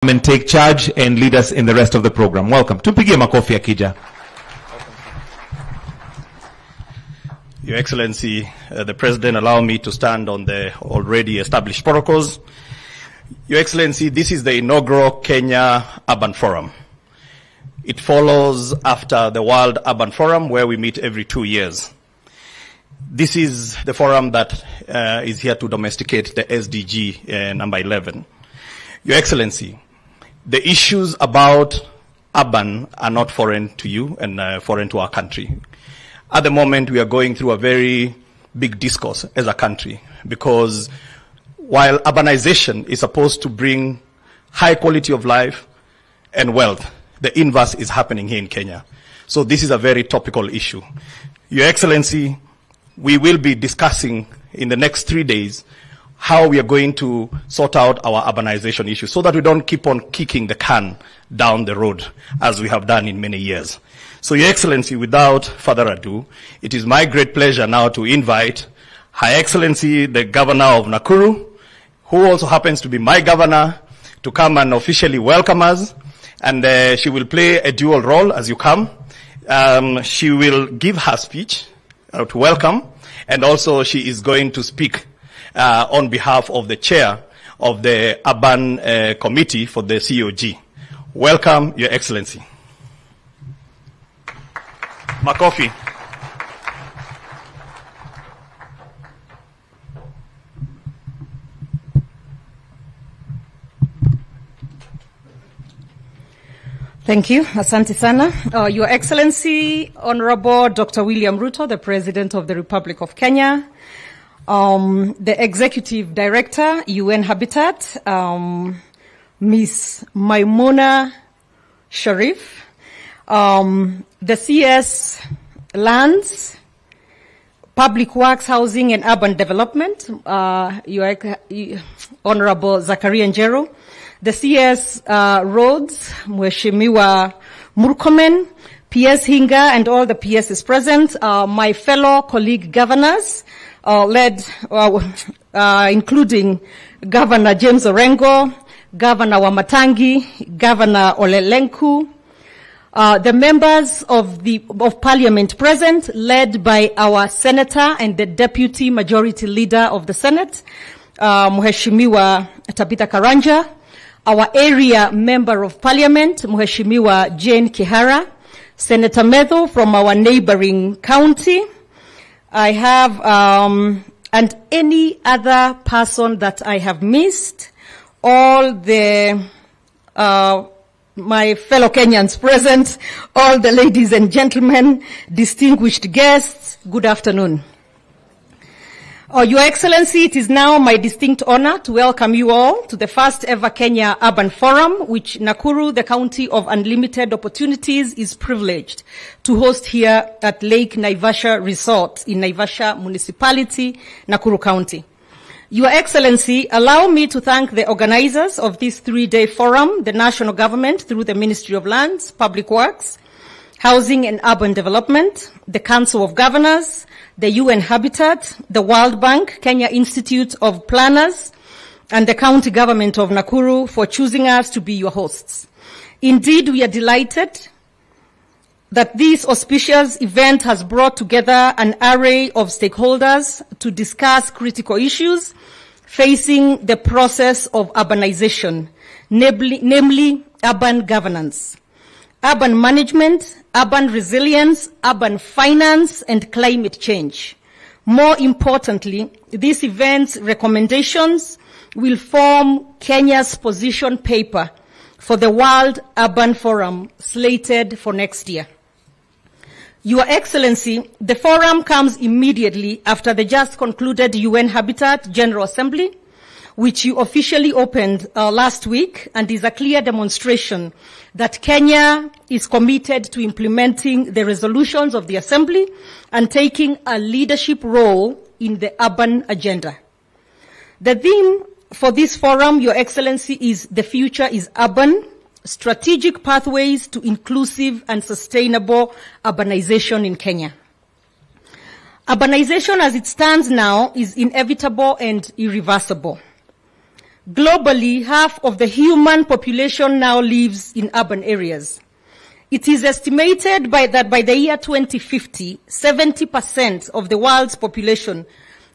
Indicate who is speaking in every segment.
Speaker 1: and take charge and lead us in the rest of the program. Welcome. Tupigie makofi akija.
Speaker 2: Your Excellency, the President, allow me to stand on the already established protocols. Your Excellency, this is the inaugural Kenya Urban Forum. It follows after the World Urban Forum, where we meet every 2 years. This is the forum that is here to domesticate the SDG number 11. Your Excellency, the issues about urban are not foreign to you and foreign to our country. At the moment, we are going through a very big discourse as a country, because while urbanization is supposed to bring high quality of life and wealth, the inverse is happening here in Kenya. So this is a very topical issue. Your Excellency, we will be discussing in the next 3 days how we are going to sort out our urbanization issue so that we don't keep on kicking the can down the road as we have done in many years. So, Your Excellency, without further ado, it is my great pleasure now to invite Her Excellency, the Governor of Nakuru, who also happens to be my governor, to come and officially welcome us. And she will play a dual role as you come. She will give her speech to welcome, and also she is going to speak on behalf of the chair of the Urban Committee for the COG. Welcome, Your Excellency. Makofi.
Speaker 3: Thank you. Asante sana. Your Excellency, Honorable Dr. William Ruto, the President of the Republic of Kenya, the Executive Director, UN Habitat, Ms. Maimuna Sharif, the CS Lands, Public Works, Housing and Urban Development, Your Honorable Zakaria Njero, the CS Roads, Mheshimiwa Murkomen, PS Hinga, and all the PSs present, my fellow colleague governors, including Governor James Orengo, Governor Wamatangi, Governor Olelenku, the members of Parliament present, led by our Senator and the Deputy Majority Leader of the Senate, Mheshimiwa Tabitha Karanja, our area Member of Parliament, Mheshimiwa Jane Kihara, Senator Medho from our neighboring county. I have, and any other person that I have missed, all the, my fellow Kenyans present, all the ladies and gentlemen, distinguished guests, good afternoon. Your Excellency, it is now my distinct honor to welcome you all to the first ever Kenya Urban Forum, which Nakuru, the County of Unlimited Opportunities, is privileged to host here at Lake Naivasha Resort in Naivasha Municipality, Nakuru County. Your Excellency, allow me to thank the organizers of this 3-day forum, the national government through the Ministry of Lands, Public Works, Housing and Urban Development, the Council of Governors, the UN Habitat, the World Bank, Kenya Institute of Planners, and the county government of Nakuru for choosing us to be your hosts. Indeed, we are delighted that this auspicious event has brought together an array of stakeholders to discuss critical issues facing the process of urbanization, namely urban governance, urban management, urban resilience, urban finance, and climate change. More importantly, this event's recommendations will form Kenya's position paper for the World Urban Forum slated for next year. Your Excellency, the forum comes immediately after the just concluded UN Habitat General Assembly, which you officially opened last week, and is a clear demonstration that Kenya is committed to implementing the resolutions of the Assembly and taking a leadership role in the urban agenda. The theme for this forum, Your Excellency, is "The Future is Urban: Strategic Pathways to Inclusive and Sustainable Urbanization in Kenya." Urbanization as it stands now is inevitable and irreversible. Globally, half of the human population now lives in urban areas. It is estimated that by the year 2050, 70% of the world's population,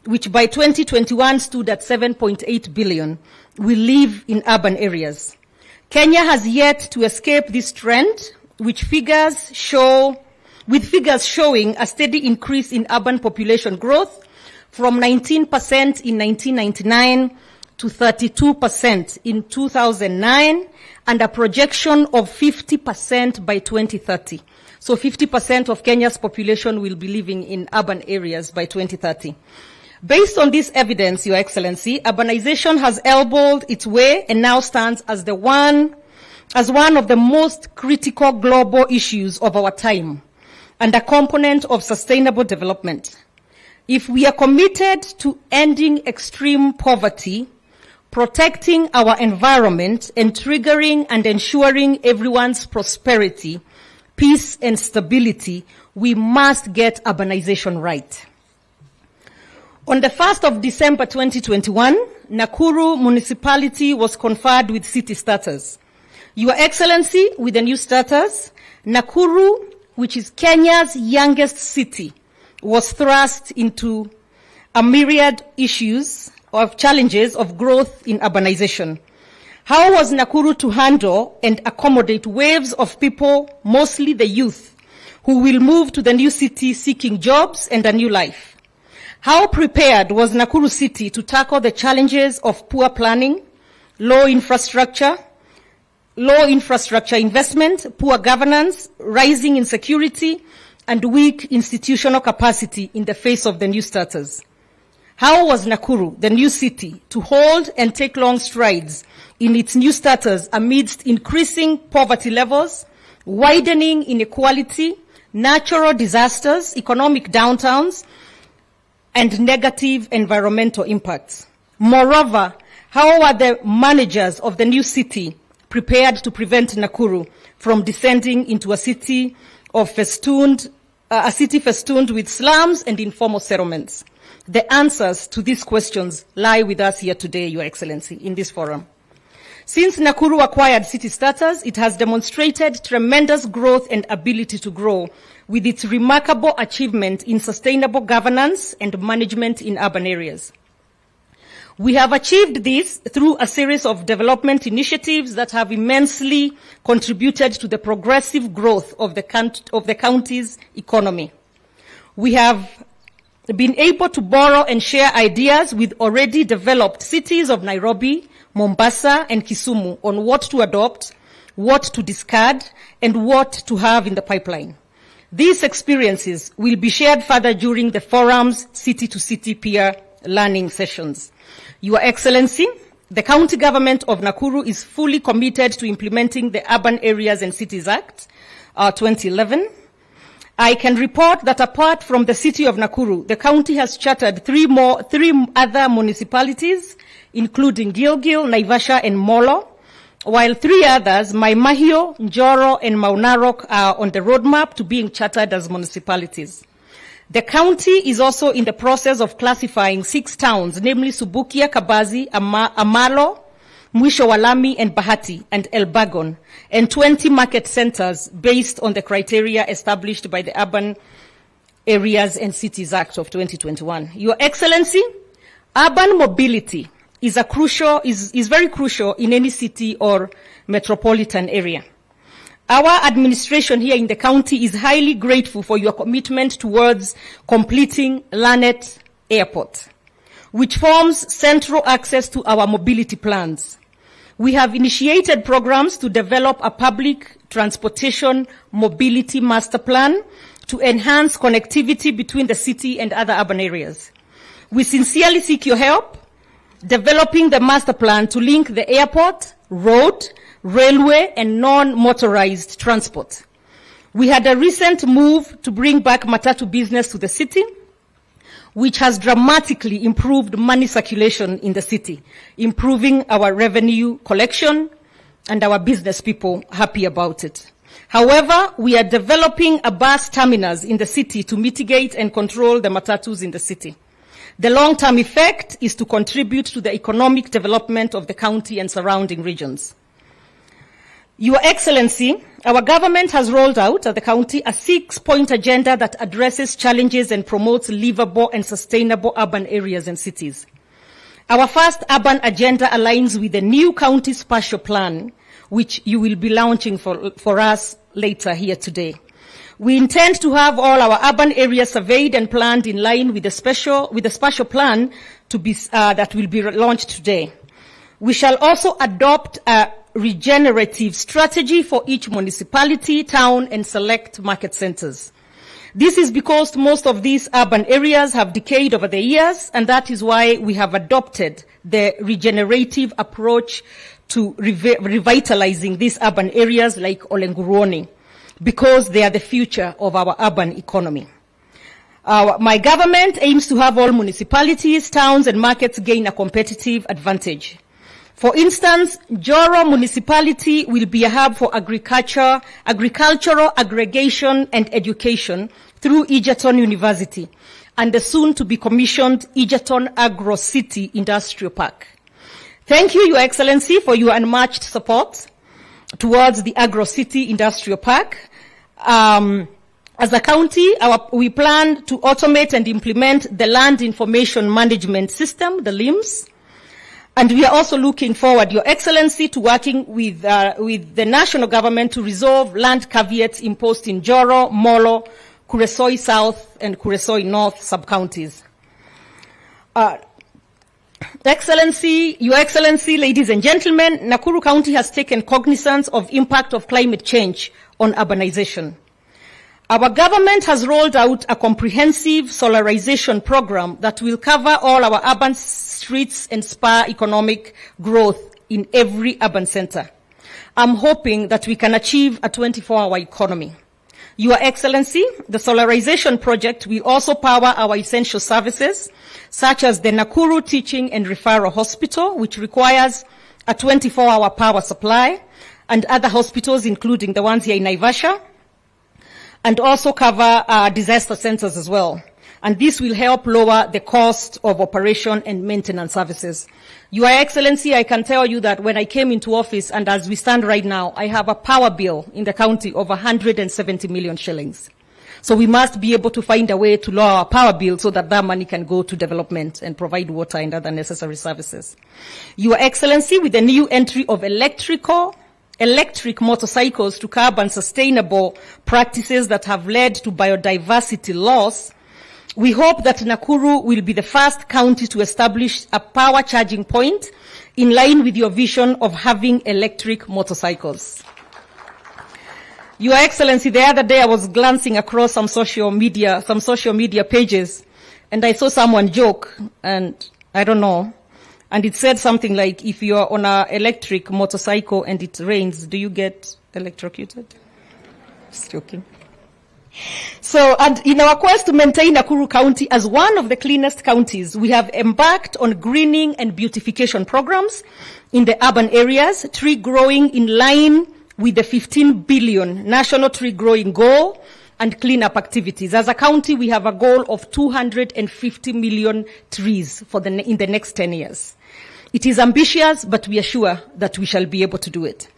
Speaker 3: which by 2021 stood at 7.8 billion, will live in urban areas. Kenya has yet to escape this trend, with figures showing a steady increase in urban population growth from 19% in 1999 to 32% in 2009, and a projection of 50% by 2030. So 50% of Kenya's population will be living in urban areas by 2030. Based on this evidence, Your Excellency, urbanization has elbowed its way and now stands as one of the most critical global issues of our time and a component of sustainable development. If we are committed to ending extreme poverty, protecting our environment, and triggering and ensuring everyone's prosperity, peace, and stability, we must get urbanization right. On the 1st of December 2021, Nakuru municipality was conferred with city status. Your Excellency, with the new status, Nakuru, which is Kenya's youngest city, was thrust into a myriad of challenges of growth in urbanization. How was Nakuru to handle and accommodate waves of people, mostly the youth, who will move to the new city seeking jobs and a new life? How prepared was Nakuru city to tackle the challenges of poor planning, low infrastructure investment, poor governance, rising insecurity, and weak institutional capacity in the face of the new status? How was Nakuru, the new city, to hold and take long strides in its new status amidst increasing poverty levels, widening inequality, natural disasters, economic downtowns, and negative environmental impacts? Moreover, how are the managers of the new city prepared to prevent Nakuru from descending into a city festooned with slums and informal settlements? The answers to these questions lie with us here today, Your Excellency, in this forum. Since Nakuru acquired city status, it has demonstrated tremendous growth and ability to grow with its remarkable achievement in sustainable governance and management in urban areas. We have achieved this through a series of development initiatives that have immensely contributed to the progressive growth of the county's economy. We have been able to borrow and share ideas with already developed cities of Nairobi, Mombasa, and Kisumu on what to adopt, what to discard, and what to have in the pipeline. These experiences will be shared further during the forum's city-to-city peer learning sessions. Your Excellency, the County Government of Nakuru is fully committed to implementing the Urban Areas and Cities Act 2011. I can report that apart from the city of Nakuru, the county has chartered three other municipalities, including Gilgil, Naivasha, and Molo, while three others, Maimahio, Njoro, and Maunarok, are on the roadmap to being chartered as municipalities. The county is also in the process of classifying 6 towns, namely Subukia, Kabazi, Amalo, Mwisho Walami, and Bahati, and Elbagon, and 20 market centers based on the criteria established by the Urban Areas and Cities Act of 2021. Your Excellency, urban mobility is very crucial in any city or metropolitan area. Our administration here in the county is highly grateful for your commitment towards completing Lanet Airport, which forms central access to our mobility plans. We have initiated programs to develop a public transportation mobility master plan to enhance connectivity between the city and other urban areas. We sincerely seek your help developing the master plan to link the airport, road, railway, and non-motorized transport. We had a recent move to bring back matatu business to the city, which has dramatically improved money circulation in the city, improving our revenue collection, and our business people happy about it. However, we are developing a bus terminus in the city to mitigate and control the matatus in the city. The long-term effect is to contribute to the economic development of the county and surrounding regions. Your Excellency, our government has rolled out at the county a 6-point agenda that addresses challenges and promotes livable and sustainable urban areas and cities. Our first urban agenda aligns with the new county spatial plan, which you will be launching for us later here today. We intend to have all our urban areas surveyed and planned in line with the spatial plan to be, that will be launched today. We shall also adopt a regenerative strategy for each municipality, town, and select market centers. This is because most of these urban areas have decayed over the years, and that is why we have adopted the regenerative approach to revitalizing these urban areas like Olenguruoni, because they are the future of our urban economy. My government aims to have all municipalities, towns, and markets gain a competitive advantage. For instance, Joro municipality will be a hub for agricultural aggregation and education through Egerton University and the soon-to-be commissioned Egerton Agro City Industrial Park. Thank you, Your Excellency, for your unmatched support towards the Agro City Industrial Park. As a county, we plan to automate and implement the Land Information Management System, the LIMS. And we are also looking forward, Your Excellency, to working with the national government to resolve land caveats imposed in Joro, Molo, Kuresoi South, and Kuresoi North sub-counties. Excellency, Your Excellency, ladies and gentlemen, Nakuru County has taken cognizance of impact of climate change on urbanization. Our government has rolled out a comprehensive solarization program that will cover all our urban streets and spur economic growth in every urban center. I'm hoping that we can achieve a 24-hour economy. Your Excellency, the solarization project will also power our essential services, such as the Nakuru Teaching and Referral Hospital, which requires a 24-hour power supply, and other hospitals, including the ones here in Naivasha, and also cover disaster centers as well. And this will help lower the cost of operation and maintenance services. Your Excellency, I can tell you that when I came into office, and as we stand right now, I have a power bill in the county of 170 million shillings. So we must be able to find a way to lower our power bill so that that money can go to development and provide water and other necessary services. Your Excellency, with the new entry of electric motorcycles to curb unsustainable practices that have led to biodiversity loss, we hope that Nakuru will be the first county to establish a power charging point in line with your vision of having electric motorcycles. Your Excellency, the other day I was glancing across some social media pages, and I saw someone joke, and I don't know, and it said something like, if you're on an electric motorcycle and it rains, do you get electrocuted? Just joking. So, and in our quest to maintain Nakuru County as one of the cleanest counties, we have embarked on greening and beautification programs in the urban areas, tree growing in line with the 15 billion national tree growing goal, and cleanup activities. As a county, we have a goal of 250 million trees in the next 10 years. It is ambitious, but we are sure that we shall be able to do it.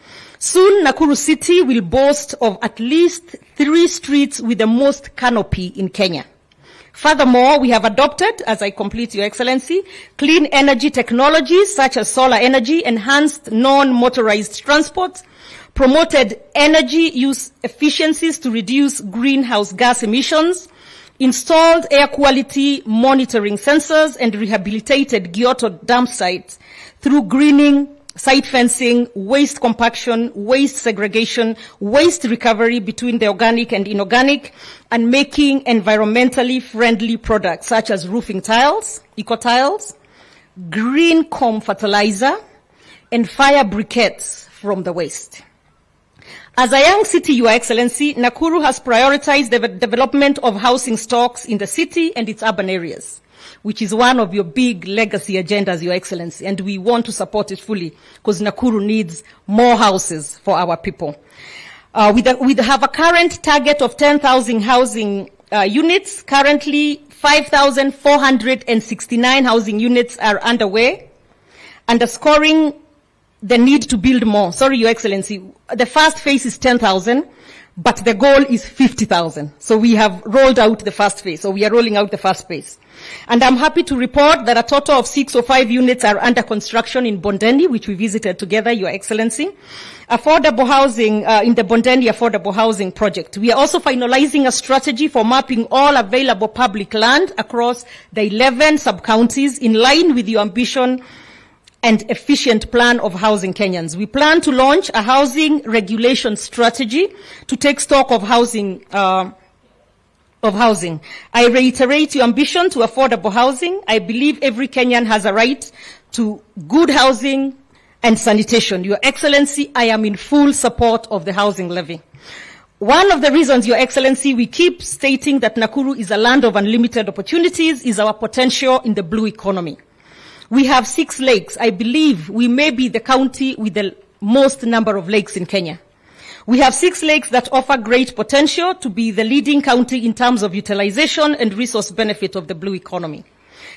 Speaker 3: Soon, Nakuru City will boast of at least 3 streets with the most canopy in Kenya. Furthermore, we have adopted, as I complete, Your Excellency, clean energy technologies such as solar energy, enhanced non-motorized transport, promoted energy use efficiencies to reduce greenhouse gas emissions, installed air quality monitoring sensors, and rehabilitated Gyoto dump sites through greening, site fencing, waste compaction, waste segregation, waste recovery between the organic and inorganic, and making environmentally friendly products such as roofing tiles, eco-tiles, green comb fertilizer, and fire briquettes from the waste. As a young city, Your Excellency, Nakuru has prioritized the development of housing stocks in the city and its urban areas, which is one of your big legacy agendas, Your Excellency, and we want to support it fully because Nakuru needs more houses for our people. We have a current target of 10,000 housing units. Currently, 5,469 housing units are underway, underscoring the need to build more. Sorry, Your Excellency. The first phase is 10,000, but the goal is 50,000. So we have rolled out the first phase. So we are rolling out the first phase. And I'm happy to report that a total of 605 units are under construction in Bondeni, which we visited together, Your Excellency. Affordable housing, in the Bondeni Affordable Housing Project. We are also finalizing a strategy for mapping all available public land across the 11 sub-counties in line with your ambition and efficient plan of housing Kenyans. We plan to launch a housing regulation strategy to take stock of housing. I reiterate your ambition to affordable housing. I believe every Kenyan has a right to good housing and sanitation. Your Excellency, I am in full support of the housing levy. One of the reasons, Your Excellency, we keep stating that Nakuru is a land of unlimited opportunities is our potential in the blue economy. We have 6 lakes. I believe we may be the county with the most number of lakes in Kenya. We have 6 lakes that offer great potential to be the leading county in terms of utilization and resource benefit of the blue economy.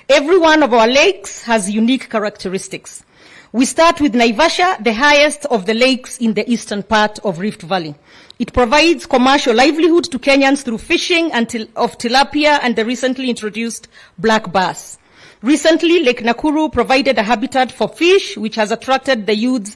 Speaker 3: Every one of our lakes has unique characteristics. We start with Naivasha, the highest of the lakes in the eastern part of Rift Valley. It provides commercial livelihood to Kenyans through fishing of tilapia and the recently introduced black bass. Recently, Lake Nakuru provided a habitat for fish, which has attracted the youths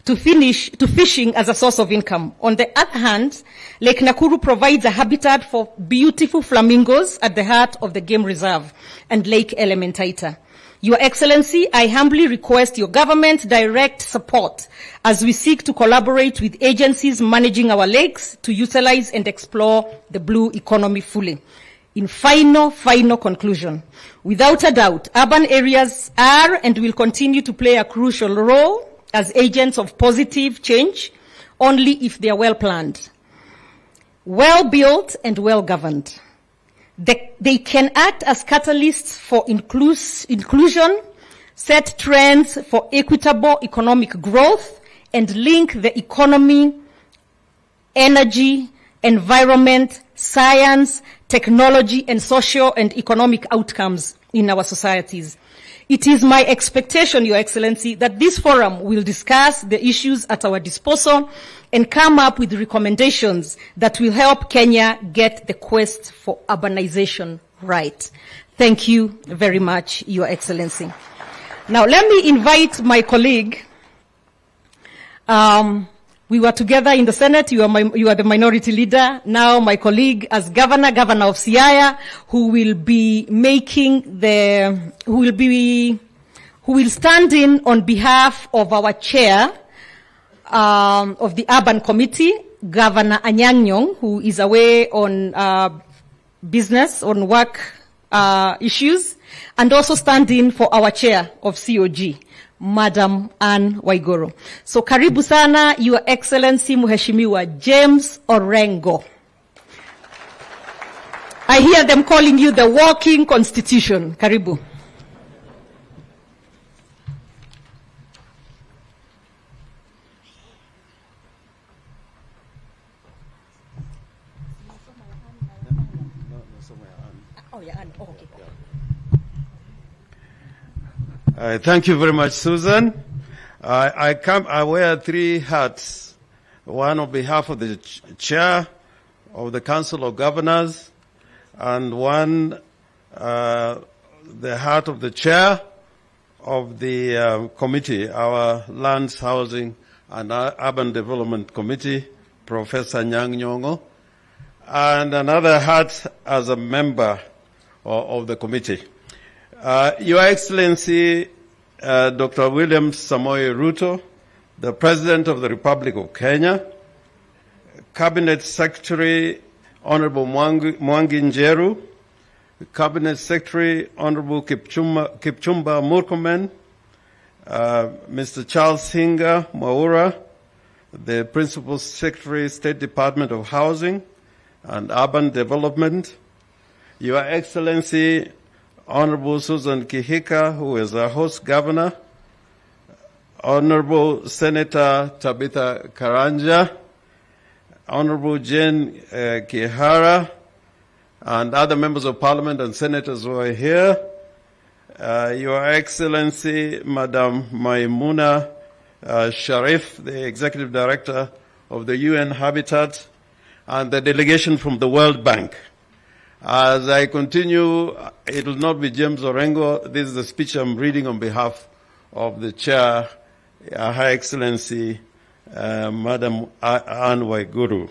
Speaker 3: to fishing as a source of income. On the other hand, Lake Nakuru provides a habitat for beautiful flamingos at the heart of the game reserve and Lake Elementaita. Your Excellency, I humbly request your government direct support as we seek to collaborate with agencies managing our lakes to utilize and explore the blue economy fully. In final conclusion, without a doubt, urban areas are and will continue to play a crucial role as agents of positive change only if they are well planned, well built and well governed. They can act as catalysts for inclusion, set trends for equitable economic growth, and link the economy, energy, environment, science, technology, and social and economic outcomes in our societies. It is my expectation, Your Excellency, that this forum will discuss the issues at our disposal and come up with recommendations that will help Kenya get the quest for urbanization right. Thank you very much, Your Excellency. Now, let me invite my colleague. We were together in the Senate. You are the minority leader. Now, my colleague as governor of Siaya, who will stand in on behalf of our chair of the Urban Committee, Governor Anyang' Nyong'o, who is away on business, on work issues, and also stand in for our chair of COG, Madam Anne Waiguru. So karibu sana, Your Excellency Mheshimiwa James Orengo. I hear them calling you the walking constitution. Karibu.
Speaker 4: Thank you very much, Susan. I wear 3 hats. One on behalf of the chair of the Council of Governors, and one the hat of the chair of the committee, our Lands, Housing and Urban Development Committee, Professor Anyang' Nyong'o, and another hat as a member of the committee. Your Excellency, Dr. William Samoei Ruto, the President of the Republic of Kenya, Cabinet Secretary Honorable Mwangi Njeru, Cabinet Secretary Honorable Kipchumba Murkomen, Mr. Charles Hinga Mwaura, the Principal Secretary, State Department of Housing and Urban Development, Your Excellency, Honorable Susan Kihika, who is our host governor, Honorable Senator Tabitha Karanja, Honorable Jane Kihara, and other members of parliament and senators who are here, Your Excellency, Madam Maimuna Sharif, the Executive Director of the UN Habitat, and the delegation from the World Bank. As I continue, it will not be James Orengo. This is the speech I'm reading on behalf of the Chair, Her Excellency, Madam Anne Waiguru.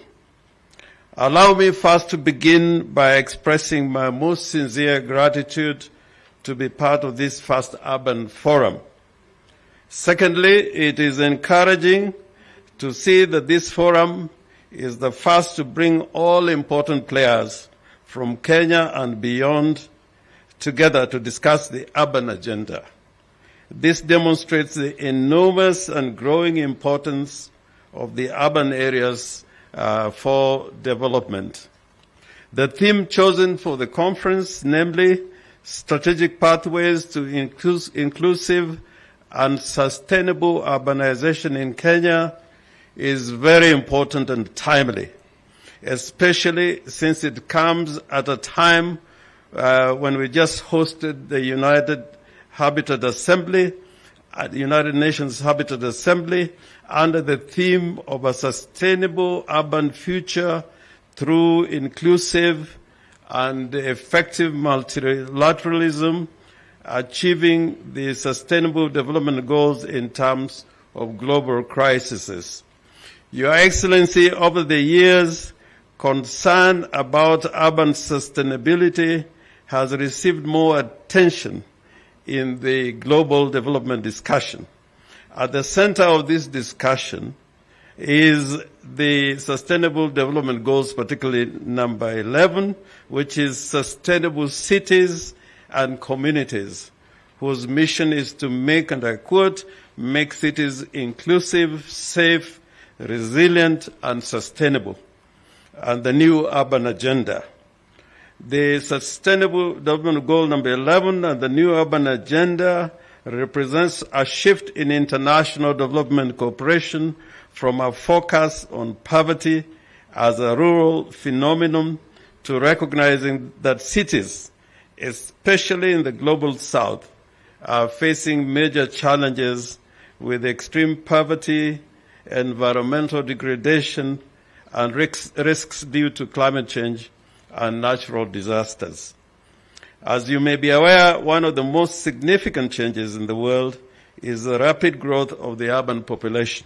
Speaker 4: Allow me first to begin by expressing my most sincere gratitude to be part of this first urban forum. Secondly, it is encouraging to see that this forum is the first to bring all important players from Kenya and beyond together to discuss the urban agenda. This demonstrates the enormous and growing importance of the urban areas for development. The theme chosen for the conference, namely strategic pathways to inclusive and sustainable urbanization in Kenya, is very important and timely, especially since it comes at a time when we just hosted the United Nations Habitat Assembly under the theme of a sustainable urban future through inclusive and effective multilateralism, achieving the sustainable development goals in terms of global crises. Your Excellency, over the years, concern about urban sustainability has received more attention in the global development discussion. At the center of this discussion is the Sustainable Development Goals, particularly number 11, which is sustainable cities and communities, whose mission is to make, and I quote, make cities inclusive, safe, resilient, and sustainable, and the new urban agenda. The Sustainable Development Goal number 11 and the new urban agenda represents a shift in international development cooperation from a focus on poverty as a rural phenomenon to recognizing that cities, especially in the global south, are facing major challenges with extreme poverty, environmental degradation, and risks due to climate change and natural disasters. As you may be aware, one of the most significant changes in the world is the rapid growth of the urban population.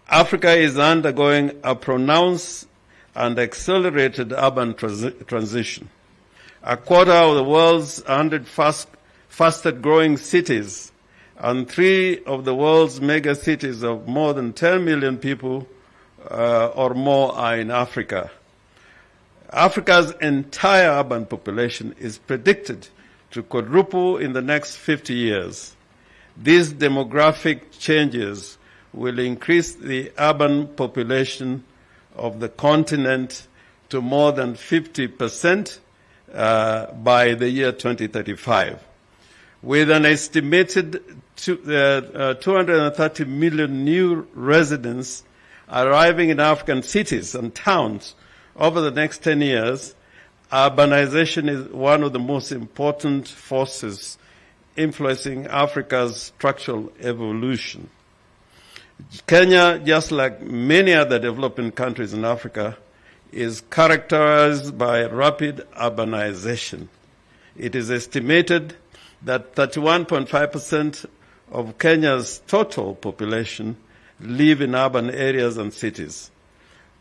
Speaker 4: Africa is undergoing a pronounced and accelerated urban transition. A quarter of the world's 100 fastest growing cities and 3 of the world's mega cities of more than 10 million people or more are in Africa. Africa's entire urban population is predicted to quadruple in the next 50 years. These demographic changes will increase the urban population of the continent to more than 50% by the year 2035. With an estimated 230 million new residents arriving in African cities and towns over the next 10 years, urbanization is one of the most important forces influencing Africa's structural evolution. Kenya, just like many other developing countries in Africa, is characterized by rapid urbanization. It is estimated that 31.5% of Kenya's total population live in urban areas and cities.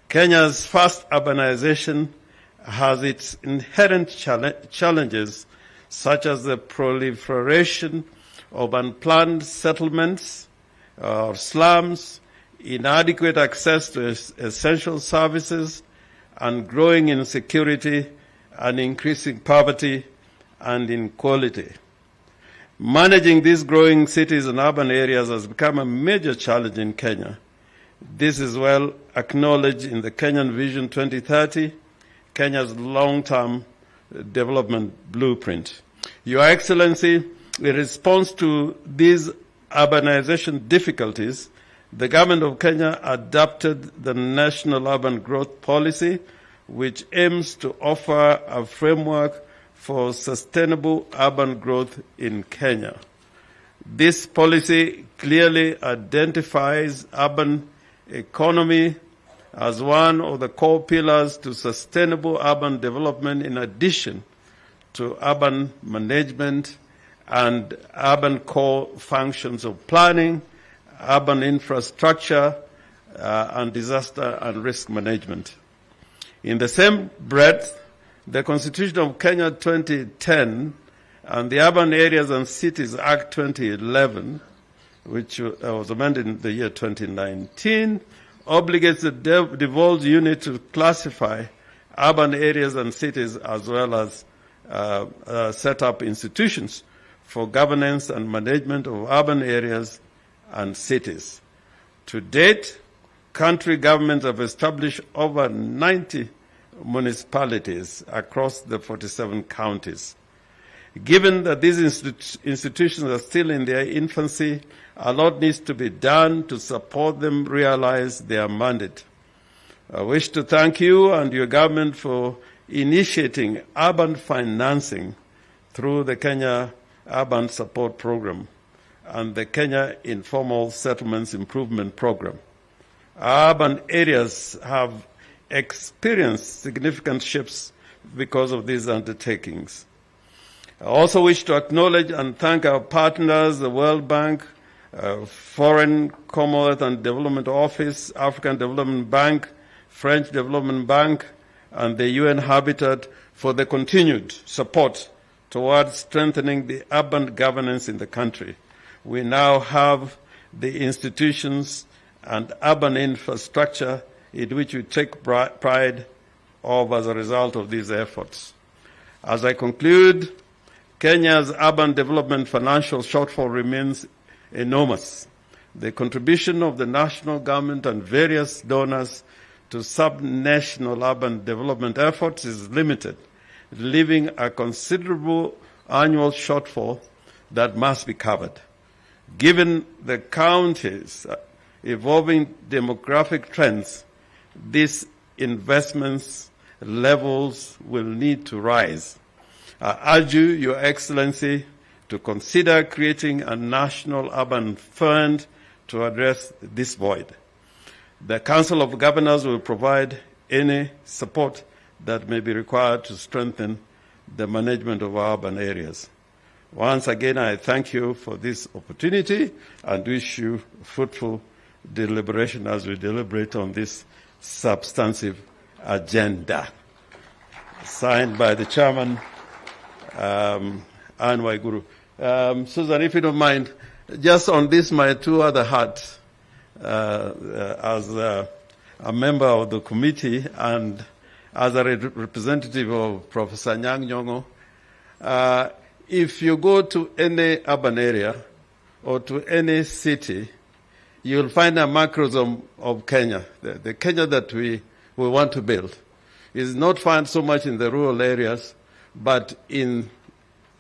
Speaker 4: Kenya's fast urbanization has its inherent challenges, such as the proliferation of unplanned settlements or slums, inadequate access to essential services, and growing insecurity and increasing poverty and inequality. Managing these growing cities and urban areas has become a major challenge in Kenya. This is well acknowledged in the Kenyan Vision 2030, Kenya's long-term development blueprint. Your Excellency, in response to these urbanization difficulties, the government of Kenya adopted the National Urban Growth Policy, which aims to offer a framework for sustainable urban growth in Kenya. This policy clearly identifies urban economy as one of the core pillars to sustainable urban development, in addition to urban management and urban core functions of planning, urban infrastructure, and disaster and risk management. In the same breath, the Constitution of Kenya 2010 and the Urban Areas and Cities Act 2011, which was amended in the year 2019, obligates the devolved unit to classify urban areas and cities, as well as set up institutions for governance and management of urban areas and cities. To date, country governments have established over 90 municipalities across the 47 counties. Given that these institutions are still in their infancy, a lot needs to be done to support them realize their mandate. I wish to thank you and your government for initiating urban financing through the Kenya Urban Support Program and the Kenya Informal Settlements Improvement Program. Urban areas have experienced significant shifts because of these undertakings. I also wish to acknowledge and thank our partners, the World Bank, Foreign, Commonwealth and Development Office, African Development Bank, French Development Bank, and the UN Habitat for the continued support towards strengthening the urban governance in the country. We now have the institutions and urban infrastructure in which we take pride of as a result of these efforts. As I conclude, Kenya's urban development financial shortfall remains enormous. The contribution of the national government and various donors to subnational urban development efforts is limited, leaving a considerable annual shortfall that must be covered. Given the county's evolving demographic trends, these investments levels will need to rise. I urge you, Your Excellency, to consider creating a national urban fund to address this void. The Council of Governors will provide any support that may be required to strengthen the management of our urban areas. Once again, I thank you for this opportunity and wish you fruitful deliberation as we deliberate on this substantive agenda. Signed by the Chairman, Anne Waiguru. Susan, if you don't mind, just on this, my two other hats, as a member of the committee and as a representative of Professor Nyang' Nyong'o, if you go to any urban area or to any city, you'll find a macrocosm of Kenya, the Kenya that we want to build. Is not found so much in the rural areas, but in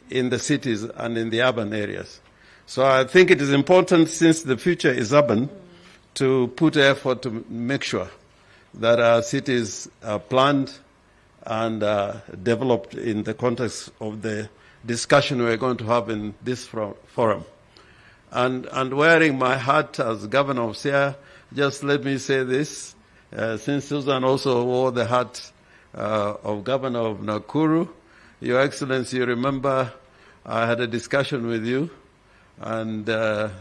Speaker 4: the cities and in the urban areas. So I think it is important, since the future is urban, to put effort to make sure that our cities are planned and developed in the context of the discussion we're going to have in this forum. And wearing my hat as Governor of Siaya, just let me say this, since Susan also wore the hat of Governor of Nakuru. Your Excellency, you remember I had a discussion with you, and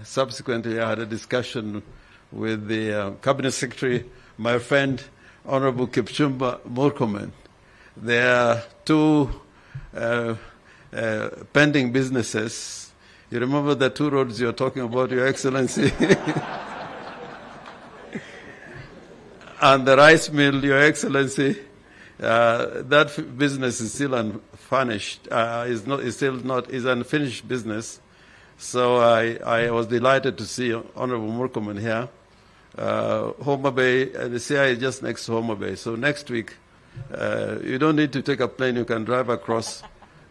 Speaker 4: subsequently I had a discussion with the Cabinet Secretary, my friend, Honorable Kipchumba Murkomen. There are two pending businesses. You remember the two roads you're talking about, Your Excellency? And the rice mill, Your Excellency, that business is still unfinished, is unfinished business. So I was delighted to see Honorable Murkomen here. Homa Bay, the CIA is just next to Homa Bay. So next week, you don't need to take a plane. You can drive across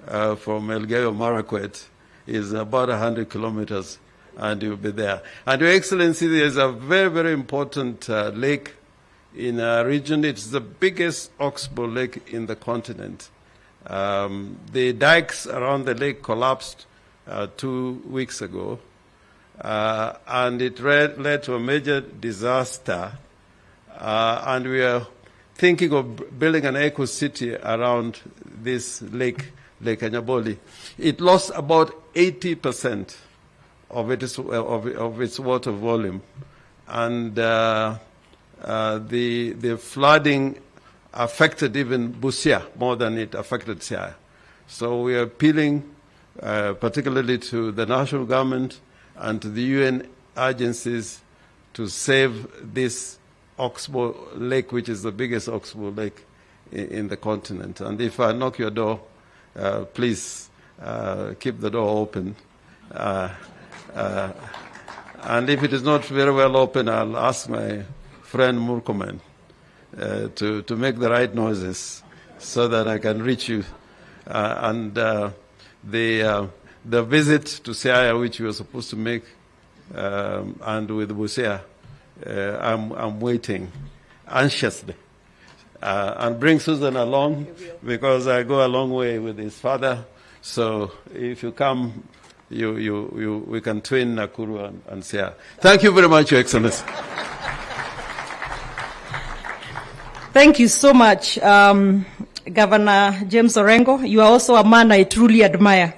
Speaker 4: from Elgeyo Marakwet. It's about 100 kilometers, and you'll be there. And Your Excellency, there's a very, very important lake in our region. It's the biggest oxbow lake in the continent. The dikes around the lake collapsed 2 weeks ago, and it led to a major disaster. And we are thinking of building an eco-city around this lake, Lake Anyaboli. It lost about 80% of its water volume, and the flooding affected even Busia more than it affected Siaya. So we are appealing particularly to the national government and to the UN agencies to save this oxbow lake, which is the biggest oxbow lake in the continent. And if I knock your door, please keep the door open. And if it is not very well open, I'll ask my friend Murkomen to make the right noises so that I can reach you. The visit to Siaya, which we were supposed to make, and with Busia, I'm waiting anxiously. And bring Susan along, because I go a long way with his father. So if you come, we can twin Nakuru and Siaya. Thank you very much, Your Excellency.
Speaker 3: Thank you so much, Governor James Orengo. You are also a man I truly admire.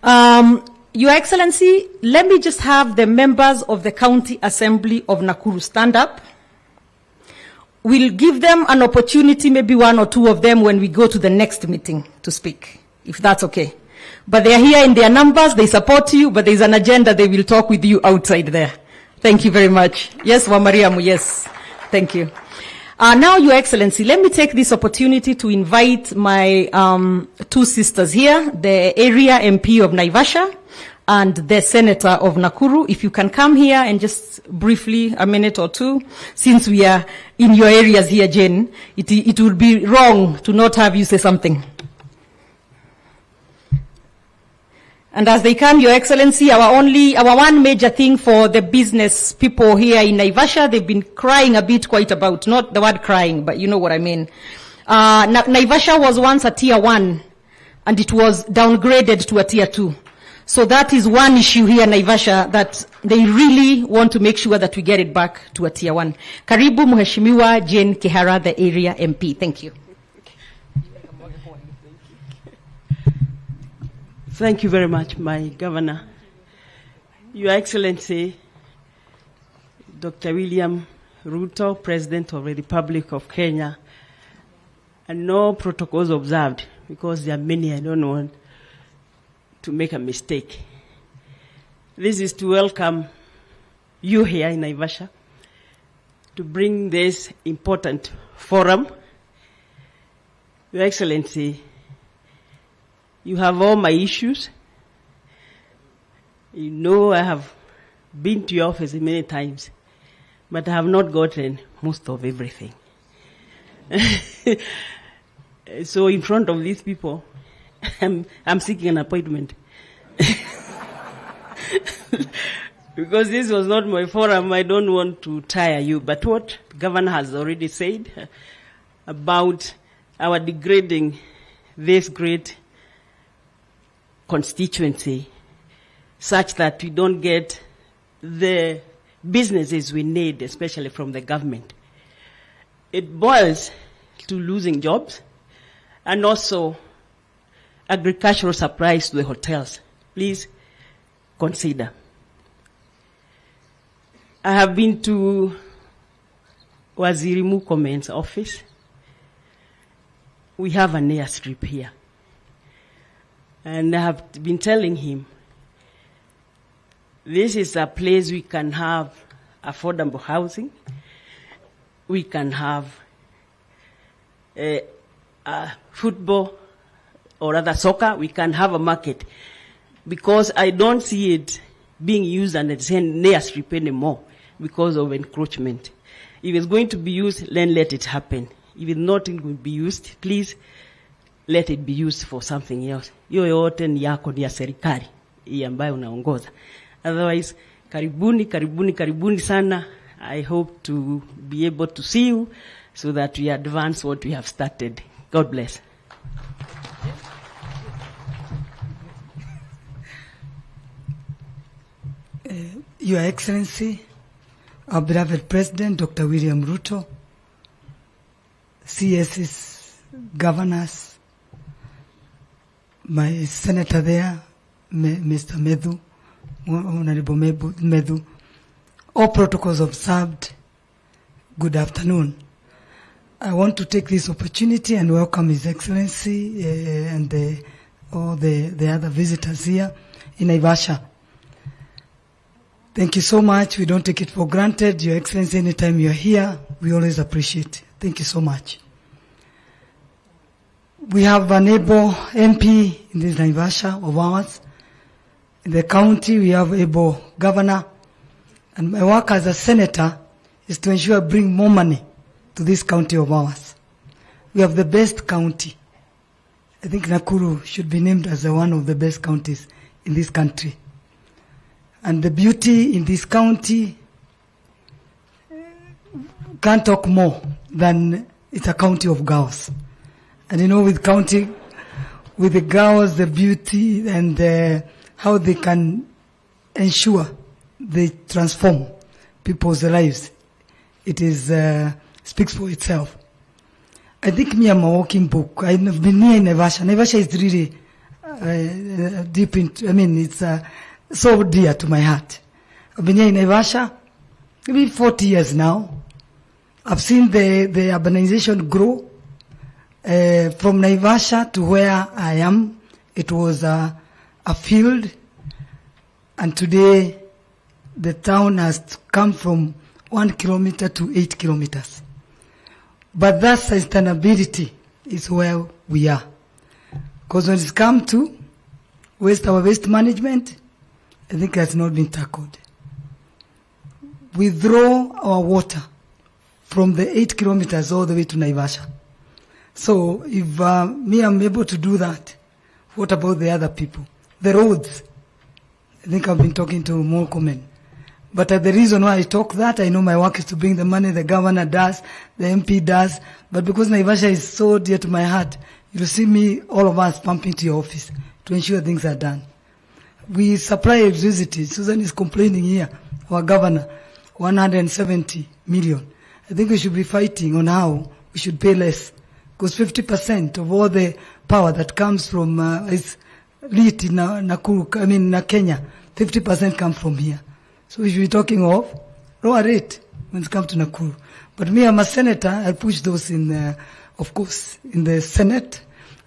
Speaker 3: Your Excellency, let me just have the members of the County Assembly of Nakuru stand up. We'll give them an opportunity, maybe one or two of them, when we go to the next meeting to speak, if that's okay. But they are here in their numbers, they support you, but there's an agenda, they will talk with you outside there. Thank you very much. Yes, Wamariamu, yes. Thank you. Now, Your Excellency, let me take this opportunity to invite my two sisters here, the area MP of Naivasha and the Senator of Nakuru. If you can come here and just briefly, a minute or two, since we are in your areas here, Jane, it would be wrong to not have you say something. And as they come, Your Excellency, our one major thing for the business people here in Naivasha, they've been crying a bit quite about, not the word crying, but you know what I mean. Naivasha was once a tier 1, and it was downgraded to a tier 2. So that is one issue here in Naivasha that they really want to make sure that we get it back to a tier 1. Karibu Mheshimiwa Jane Kihara, the area MP. Thank you.
Speaker 5: Thank you very much, my Governor. Your Excellency, Dr. William Ruto, President of the Republic of Kenya, and no protocols observed, because there are many, I don't want to make a mistake. This is to welcome you here in Naivasha to bring this important forum. Your Excellency, you have all my issues. You know I have been to your office many times, but I have not gotten most of everything. So in front of these people, I'm seeking an appointment. Because this was not my forum, I don't want to tire you. But what the Governor has already said about our degrading this great constituency such that we don't get the businesses we need, especially from the government. It boils to losing jobs and also agricultural supplies to the hotels. Please consider. I have been to Waziri Murkomen's office. We have an airstrip here. And I have been telling him, this is a place we can have affordable housing. We can have football or rather soccer. We can have a market. Because I don't see it being used and it's near strip anymore because of encroachment. If it's going to be used, then let it happen. If it's not going to be used, please let it be used for something else. Hiyo yote ni yako, ni ya serikali hii ambayo unaongoza. Otherwise, karibuni sana I hope to be able to see you so that we advance what we have started. God bless.
Speaker 6: Your Excellency, our beloved President, Dr. William Ruto, CS's governors, my senator there, Mr. Medhu, Honorable Medhu, all protocols observed, good afternoon. I want to take this opportunity and welcome His Excellency and all the other visitors here in Naivasha. Thank you so much. We don't take it for granted. Your Excellency, anytime you're here, we always appreciate it. Thank you so much. We have an able MP in this Naivasha of ours. In the county, we have able governor. And my work as a senator is to ensure I bring more money to this county of ours. We have the best county. I think Nakuru should be named as one of the best counties in this country. And the beauty in this county can't talk more than it's a county of girls. And you know, with the girls, the beauty and how they can ensure they transform people's lives, it is speaks for itself. I think me, I'm a walking book. I've been here in Naivasha. Naivasha is really deep into, it's so dear to my heart. I've been here in Naivasha maybe 40 years now. I've seen the urbanization grow. From Naivasha to where I am, it was a field, and today the town has come from 1 kilometer to 8 kilometers. But that sustainability is where we are. Because when it's come to our waste management, I think it has not been tackled. We draw our water from the 8 kilometers all the way to Naivasha. So if I'm able to do that, what about the other people? The roads. I think I've been talking to more comment. But the reason why I talk that, I know my work is to bring the money, the governor does, the MP does. But because Naivasha is so dear to my heart, you'll see me, all of us, pumping to your office to ensure things are done. We supply electricity. Susan is complaining here, our governor, 170 million. I think we should be fighting on how we should pay less. Because 50% of all the power that comes from is lit in Nakuru, Kenya, 50% come from here. So we should be talking of lower rate when it comes to Nakuru. But me, I'm a senator, I push those in, of course, in the Senate.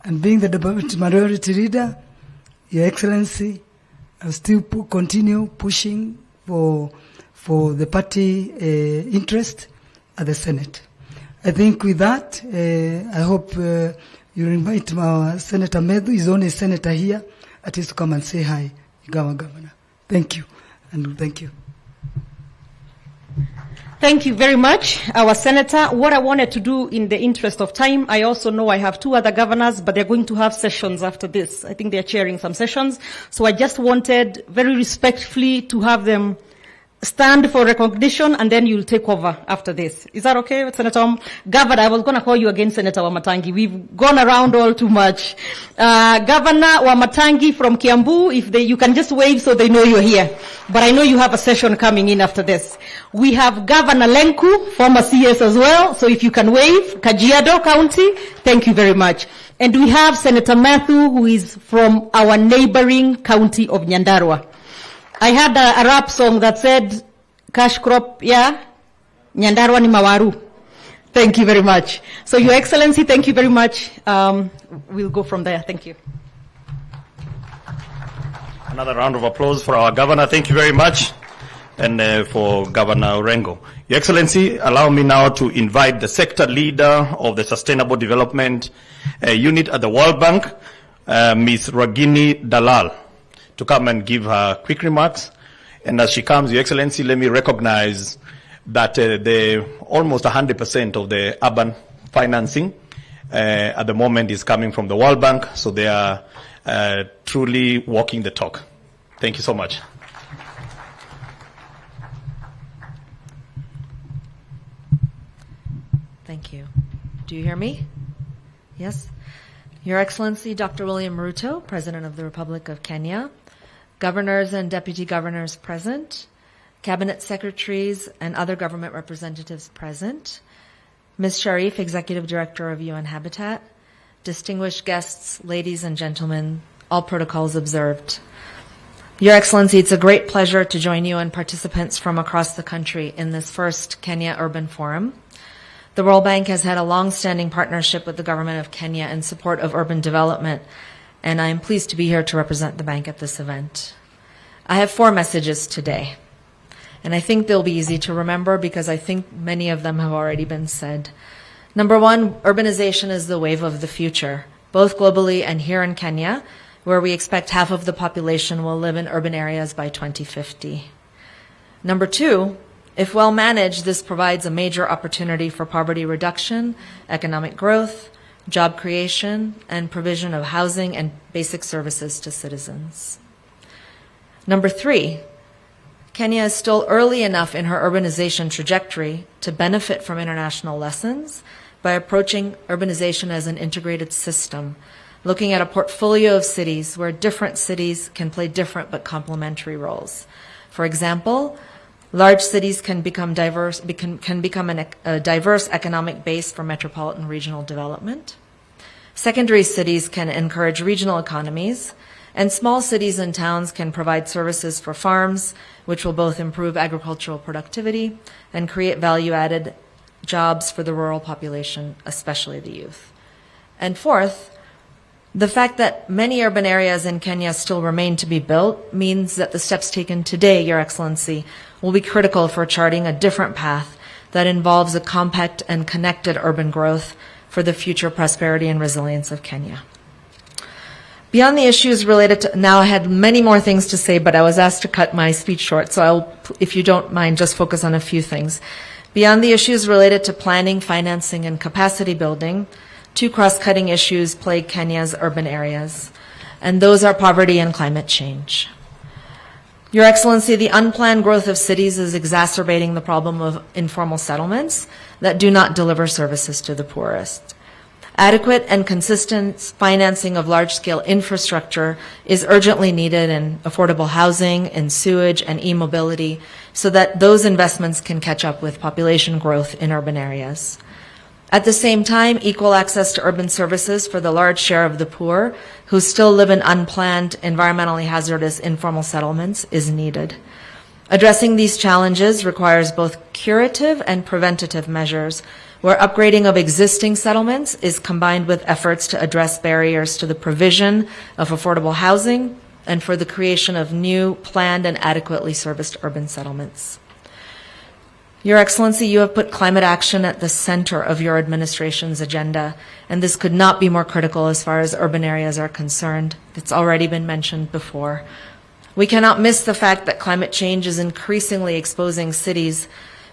Speaker 6: And being the majority leader, Your Excellency, I'll still continue pushing for the party interest at the Senate. I think with that, I hope you invite our Senator Medhu. He's only a senator here, at least to come and say hi, Governor. Thank you, and thank you.
Speaker 3: Thank you very much, our senator. What I wanted to do in the interest of time, I also know I have 2 other governors, but they're going to have sessions after this. I think they're chairing some sessions. So I just wanted very respectfully to have them stand for recognition, and then you'll take over after this. Is that okay, Senator? Governor, I was going to call you again, Senator Wamatangi. We've gone around all too much. Governor Wamatangi from Kiambu, you can just wave so they know you're here. But I know you have a session coming in after this. We have Governor Lenku, former CS as well, so if you can wave, Kajiado County, thank you very much. And we have Senator Matthew, who is from our neighboring county of Nyandarua. I had a rap song that said, cash crop, yeah, Nyandarua ni mawaru. Thank you very much. So, Your Excellency, thank you very much. We'll go from there. Thank you.
Speaker 2: Another round of applause for our governor. Thank you very much. And for Governor Orengo. Your Excellency, allow me now to invite the sector leader of the Sustainable Development Unit at the World Bank, Ms. Ragini Dalal, to come and give her quick remarks. And as she comes, Your Excellency, let me recognize that almost 100% of the urban financing at the moment is coming from the World Bank, so they are truly walking the talk. Thank you so much.
Speaker 7: Thank you. Do you hear me? Yes? Your Excellency, Dr. William Ruto, President of the Republic of Kenya, governors and deputy governors present, cabinet secretaries and other government representatives present, Ms. Sharif, Executive Director of UN Habitat, distinguished guests, ladies and gentlemen, all protocols observed. Your Excellency, it's a great pleasure to join you and participants from across the country in this first Kenya Urban Forum. The World Bank has had a long-standing partnership with the government of Kenya in support of urban development, and I am pleased to be here to represent the bank at this event. I have 4 messages today, and I think they'll be easy to remember because I think many of them have already been said. Number 1, urbanization is the wave of the future, both globally and here in Kenya, where we expect half of the population will live in urban areas by 2050. Number 2, if well managed, this provides a major opportunity for poverty reduction, economic growth, job creation, and provision of housing and basic services to citizens. Number 3, Kenya is still early enough in her urbanization trajectory to benefit from international lessons by approaching urbanization as an integrated system, looking at a portfolio of cities where different cities can play different but complementary roles. For example, large cities can become a diverse economic base for metropolitan regional development. Secondary cities can encourage regional economies, and small cities and towns can provide services for farms, which will both improve agricultural productivity and create value-added jobs for the rural population, especially the youth. And fourth, the fact that many urban areas in Kenya still remain to be built means that the steps taken today, Your Excellency, will be critical for charting a different path that involves a compact and connected urban growth for the future prosperity and resilience of Kenya. Beyond the issues related to, now I had many more things to say, but I was asked to cut my speech short, so I'll, if you don't mind, just focus on a few things. Beyond the issues related to planning, financing, and capacity building, 2 cross-cutting issues plague Kenya's urban areas, and those are poverty and climate change. Your Excellency, the unplanned growth of cities is exacerbating the problem of informal settlements that do not deliver services to the poorest. Adequate and consistent financing of large-scale infrastructure is urgently needed in affordable housing, in sewage, and e-mobility so that those investments can catch up with population growth in urban areas. At the same time, equal access to urban services for the large share of the poor who still live in unplanned, environmentally hazardous informal settlements is needed. Addressing these challenges requires both curative and preventative measures, where upgrading of existing settlements is combined with efforts to address barriers to the provision of affordable housing and for the creation of new, planned, and adequately serviced urban settlements. Your Excellency, you have put climate action at the center of your administration's agenda, and this could not be more critical as far as urban areas are concerned. It's already been mentioned before. We cannot miss the fact that climate change is increasingly exposing cities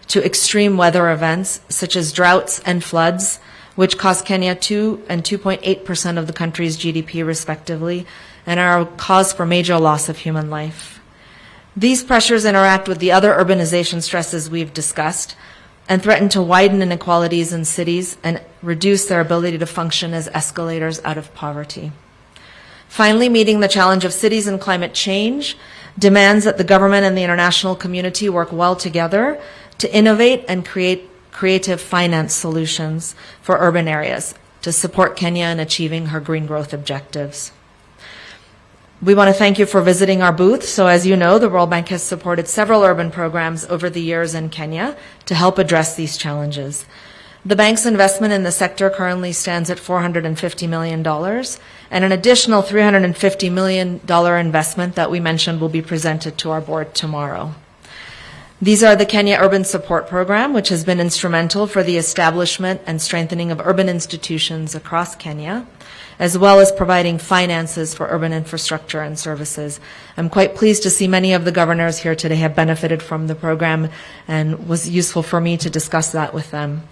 Speaker 7: to extreme weather events such as droughts and floods, which cost Kenya 2 and 2.8% of the country's GDP respectively, and are a cause for major loss of human life. These pressures interact with the other urbanization stresses we've discussed and threaten to widen inequalities in cities and reduce their ability to function as escalators out of poverty. Finally, meeting the challenge of cities and climate change demands that the government and the international community work well together to innovate and create creative finance solutions for urban areas to support Kenya in achieving her green growth objectives. We want to thank you for visiting our booth. So as you know, the World Bank has supported several urban programs over the years in Kenya to help address these challenges. The bank's investment in the sector currently stands at $450 million, and an additional $350 million investment that we mentioned will be presented to our board tomorrow. These are the Kenya Urban Support Program, which has been instrumental for the establishment and strengthening of urban institutions across Kenya, as well as providing finances for urban infrastructure and services. I'm quite pleased to see many of the governors here today have benefited from the program, and it was useful for me to discuss that with them.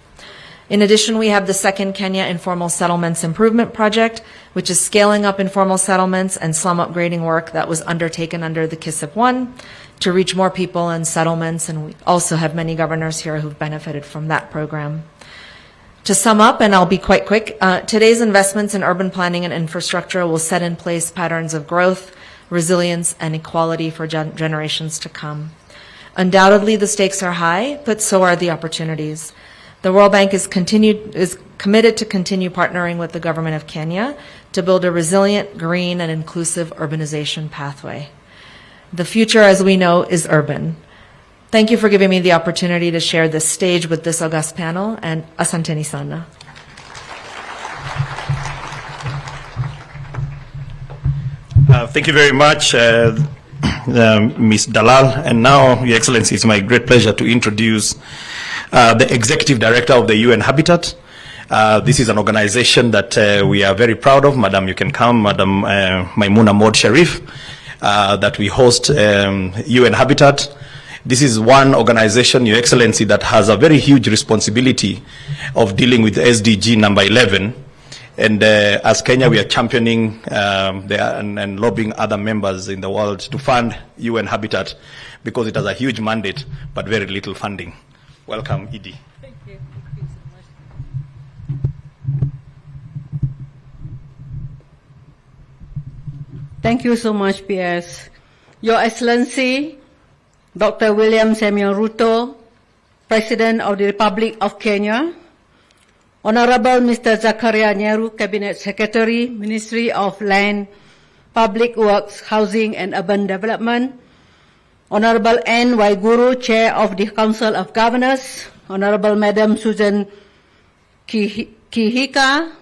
Speaker 7: In addition, we have the second Kenya Informal Settlements Improvement Project, which is scaling up informal settlements and slum upgrading work that was undertaken under the KISIP 1 to reach more people in settlements, and we also have many governors here who've benefited from that program. To sum up, and I'll be quite quick, today's investments in urban planning and infrastructure will set in place patterns of growth, resilience, and equality for generations to come. Undoubtedly, the stakes are high, but so are the opportunities. The World Bank is committed to continue partnering with the government of Kenya to build a resilient, green, and inclusive urbanization pathway. The future, as we know, is urban. Thank you for giving me the opportunity to share this stage with this august panel, and asanteni sana.
Speaker 2: Thank you very much, Ms. Dalal. And now, Your Excellency, it's my great pleasure to introduce the Executive Director of the UN Habitat. This is an organization that we are very proud of. Madam, you can come, Madam Maimuna Mod Sharif, that we host UN Habitat. This is one organization, Your Excellency, that has a very huge responsibility of dealing with SDG number 11. And as Kenya, we are championing and lobbying other members in the world to fund UN Habitat because it has a huge mandate but very little funding. Welcome, Edie.
Speaker 3: Thank you. Thank you so much, PS. Your Excellency, Dr. William Samuel Ruto, President of the Republic of Kenya, Honorable Mr. Zakaria Nyaru, Cabinet Secretary, Ministry of Land, Public Works, Housing and Urban Development, Honorable N. Waiguru, Chair of the Council of Governors, Honorable Madam Susan Kihika,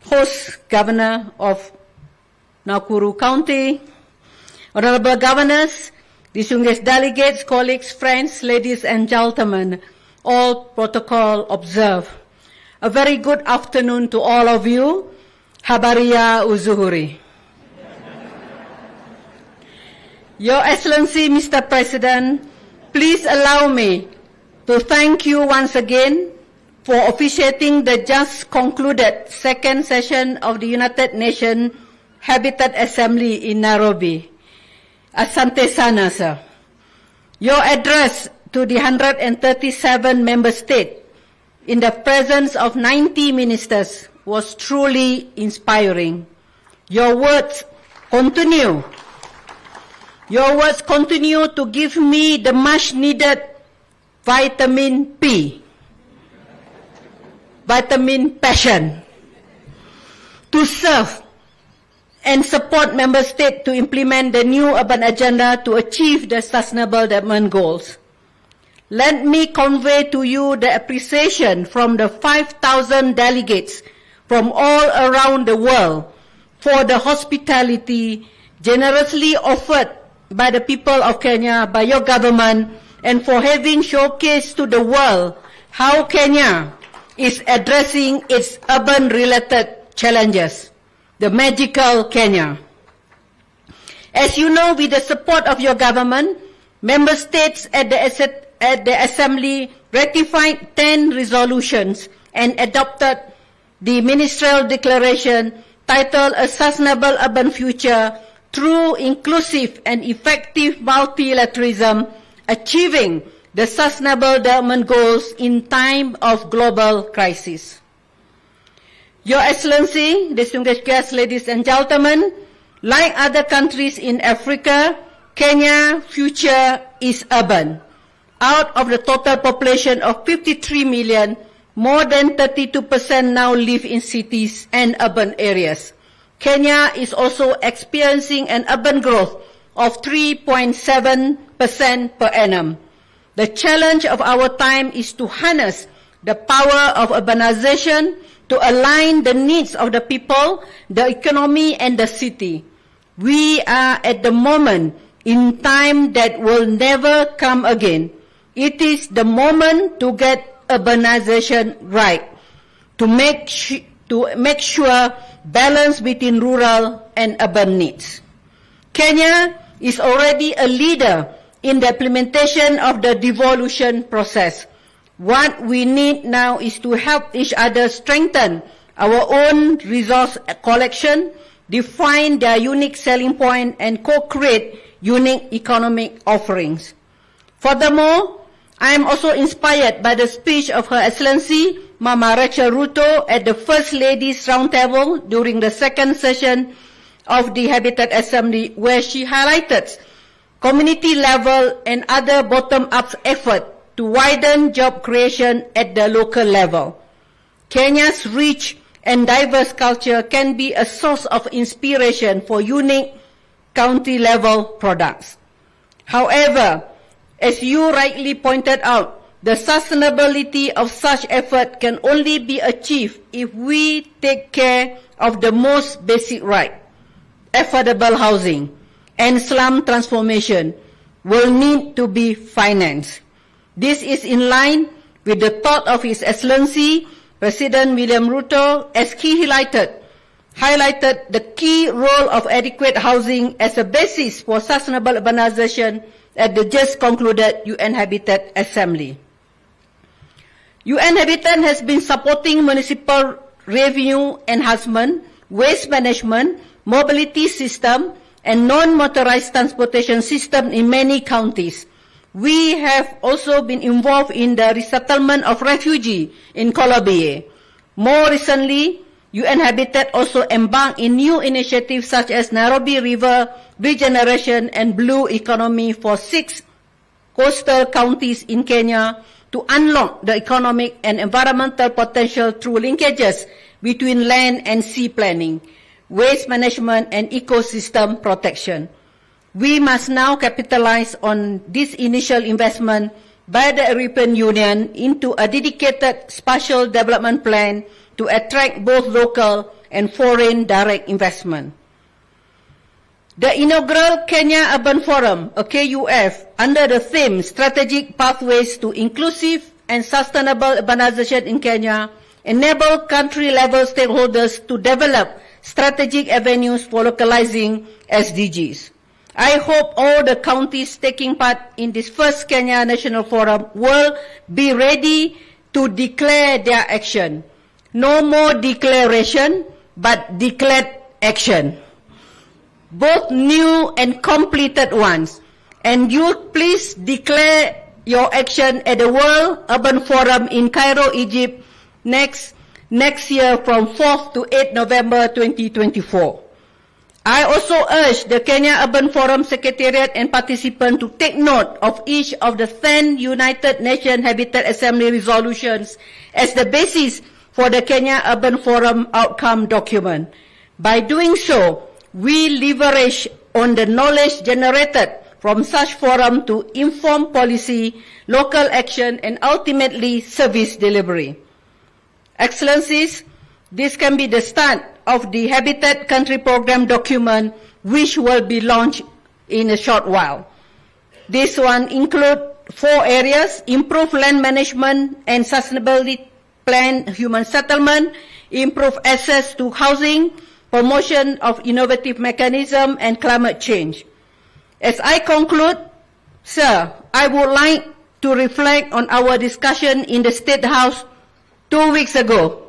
Speaker 3: Host Governor of Nakuru County, Honorable Governors, distinguished delegates, colleagues, friends, ladies and gentlemen, all protocol observed. A very good afternoon to all of you. Habaria Uzuhuri. Your Excellency, Mr. President, please allow me to thank you once again for officiating the just concluded second session of the United Nations Habitat Assembly in Nairobi. Asante sana, sir. Your address to the 137 member states in the presence of 90 ministers was truly inspiring. Your words continue to give me the much needed vitamin P, vitamin passion, to serve and support member states to implement the new urban agenda to achieve the sustainable development goals. Let me convey to you the appreciation from the 5,000 delegates from all around the world for the hospitality generously offered by the people of Kenya, by your government, and for having showcased to the world how Kenya is addressing its urban-related challenges. The magical Kenya. As you know, with the support of your government, member states at the Assembly ratified 10 resolutions and adopted the ministerial declaration titled A Sustainable Urban Future Through Inclusive and Effective Multilateralism, Achieving the Sustainable Development Goals in Time of Global Crisis. Your Excellency, distinguished guests, ladies and gentlemen, like other countries in Africa, Kenya's future is urban. Out of the total population of 53 million, more than 32% now live in cities and urban areas. Kenya is also experiencing an urban growth of 3.7% per annum. The challenge of our time is to harness the power of urbanization to align the needs of the people, the economy, and the city. We are at the moment in time that will never come again. It is the moment to get urbanization right, to make sure balance between rural and urban needs. Kenya is already a leader in the implementation of the devolution process. What we need now is to help each other strengthen our own resource collection, define their unique selling point, and co-create unique economic offerings. Furthermore, I am also inspired by the speech of Her Excellency Mama Rachel Ruto at the First Ladies Roundtable during the second session of the Habitat Assembly, where she highlighted community level and other bottom-up effort to widen job creation at the local level. Kenya's rich and diverse culture can be a source of inspiration for unique county-level products. However, as you rightly pointed out, the sustainability of such effort can only be achieved if we take care of the most basic right. Affordable housing and slum transformation will need to be financed. This is in line with the thought of His Excellency President William Ruto, as he highlighted the key role of adequate housing as a basis for sustainable urbanization at the just concluded UN Habitat Assembly. UN Habitat has been supporting municipal revenue enhancement, waste management, mobility system, and non-motorized transportation system in many counties. We have also been involved in the resettlement of refugees in Kolobeye. More recently, UN Habitat also embarked in new initiatives such as Nairobi River Regeneration and Blue Economy for 6 coastal counties in Kenya to unlock the economic and environmental potential through linkages between land and sea planning, waste management, and ecosystem protection. We must now capitalize on this initial investment by the European Union into a dedicated spatial development plan to attract both local and foreign direct investment. The inaugural Kenya Urban Forum, a KUF, under the theme Strategic Pathways to Inclusive and Sustainable Urbanization in Kenya, enable country-level stakeholders to develop strategic avenues for localizing SDGs. I hope all the counties taking part in this first Kenya National Forum will be ready to declare their action. No more declaration, but declared action. Both new and completed ones. And you please declare your action at the World Urban Forum in Cairo, Egypt next year from 4th to 8th November 2024. I also urge the Kenya Urban Forum Secretariat and participants to take note of each of the 10 United Nations Habitat Assembly resolutions as the basis for the Kenya Urban Forum outcome document. By doing so, we leverage on the knowledge generated from such forum to inform policy, local action, and ultimately service delivery. Excellencies, this can be the start of the Habitat Country Program document, which will be launched in a short while. This one includes 4 areas: improve land management and sustainability plan human settlement, improve access to housing, promotion of innovative mechanism, and climate change. As I conclude, sir, I would like to reflect on our discussion in the State House 2 weeks ago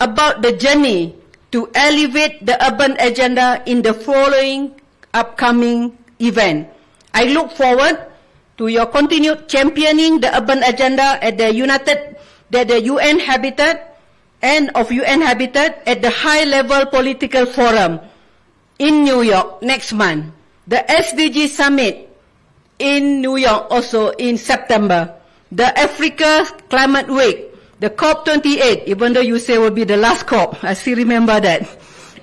Speaker 3: about the journey to elevate the urban agenda in the following upcoming event. I look forward to your continued championing the urban agenda at the UN Habitat and of UN Habitat at the high-level political forum in New York next month, the SDG Summit in New York also in September, the Africa Climate Week, the COP28, even though you say will be the last COP, I still remember that,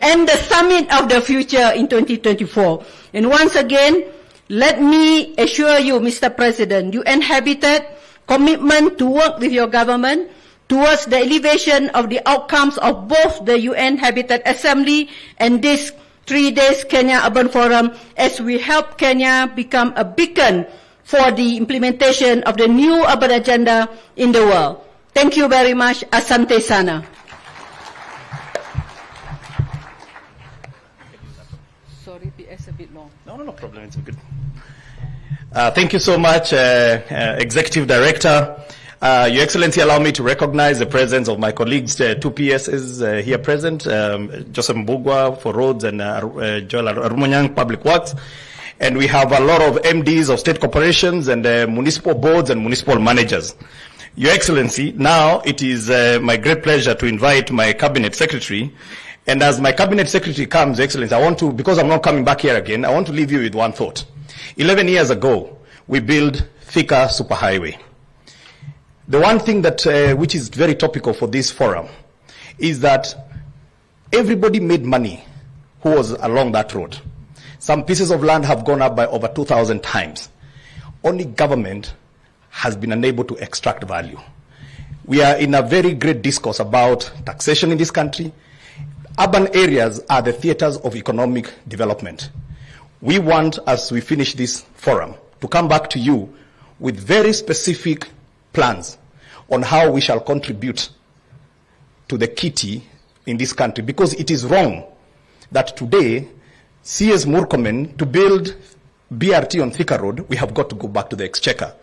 Speaker 3: and the Summit of the Future in 2024. And once again, let me assure you, Mr. President, UN Habitat commitment to work with your government towards the elevation of the outcomes of both the UN Habitat Assembly and this 3 days Kenya Urban Forum as we help Kenya become a beacon for the implementation of the new urban agenda in the world. Thank you very much. Asante sana. Sorry, PS a bit long.
Speaker 2: No problem. It's good. Thank you so much, Executive Director. Your Excellency, allow me to recognize the presence of my colleagues, 2 PSs here present, Joseph Mbugwa for Roads and Joel Arumanyang, Public Works. And we have a lot of MDs of state corporations and municipal boards and municipal managers. Your Excellency, now it is my great pleasure to invite my Cabinet Secretary. And as my Cabinet Secretary comes, Your Excellency, I want to, because I'm not coming back here again, I want to leave you with one thought. 11 years ago, we built Thika Superhighway. The one thing that, which is very topical for this forum, is that everybody made money who was along that road. Some pieces of land have gone up by over 2,000 times. Only government has been unable to extract value. We are in a very great discourse about taxation in this country. Urban areas are the theaters of economic development. We want, as we finish this forum, to come back to you with very specific plans on how we shall contribute to the kitty in this country, because it is wrong that today, CS Murkomen, to build BRT on Thika Road, we have got to go back to the exchequer.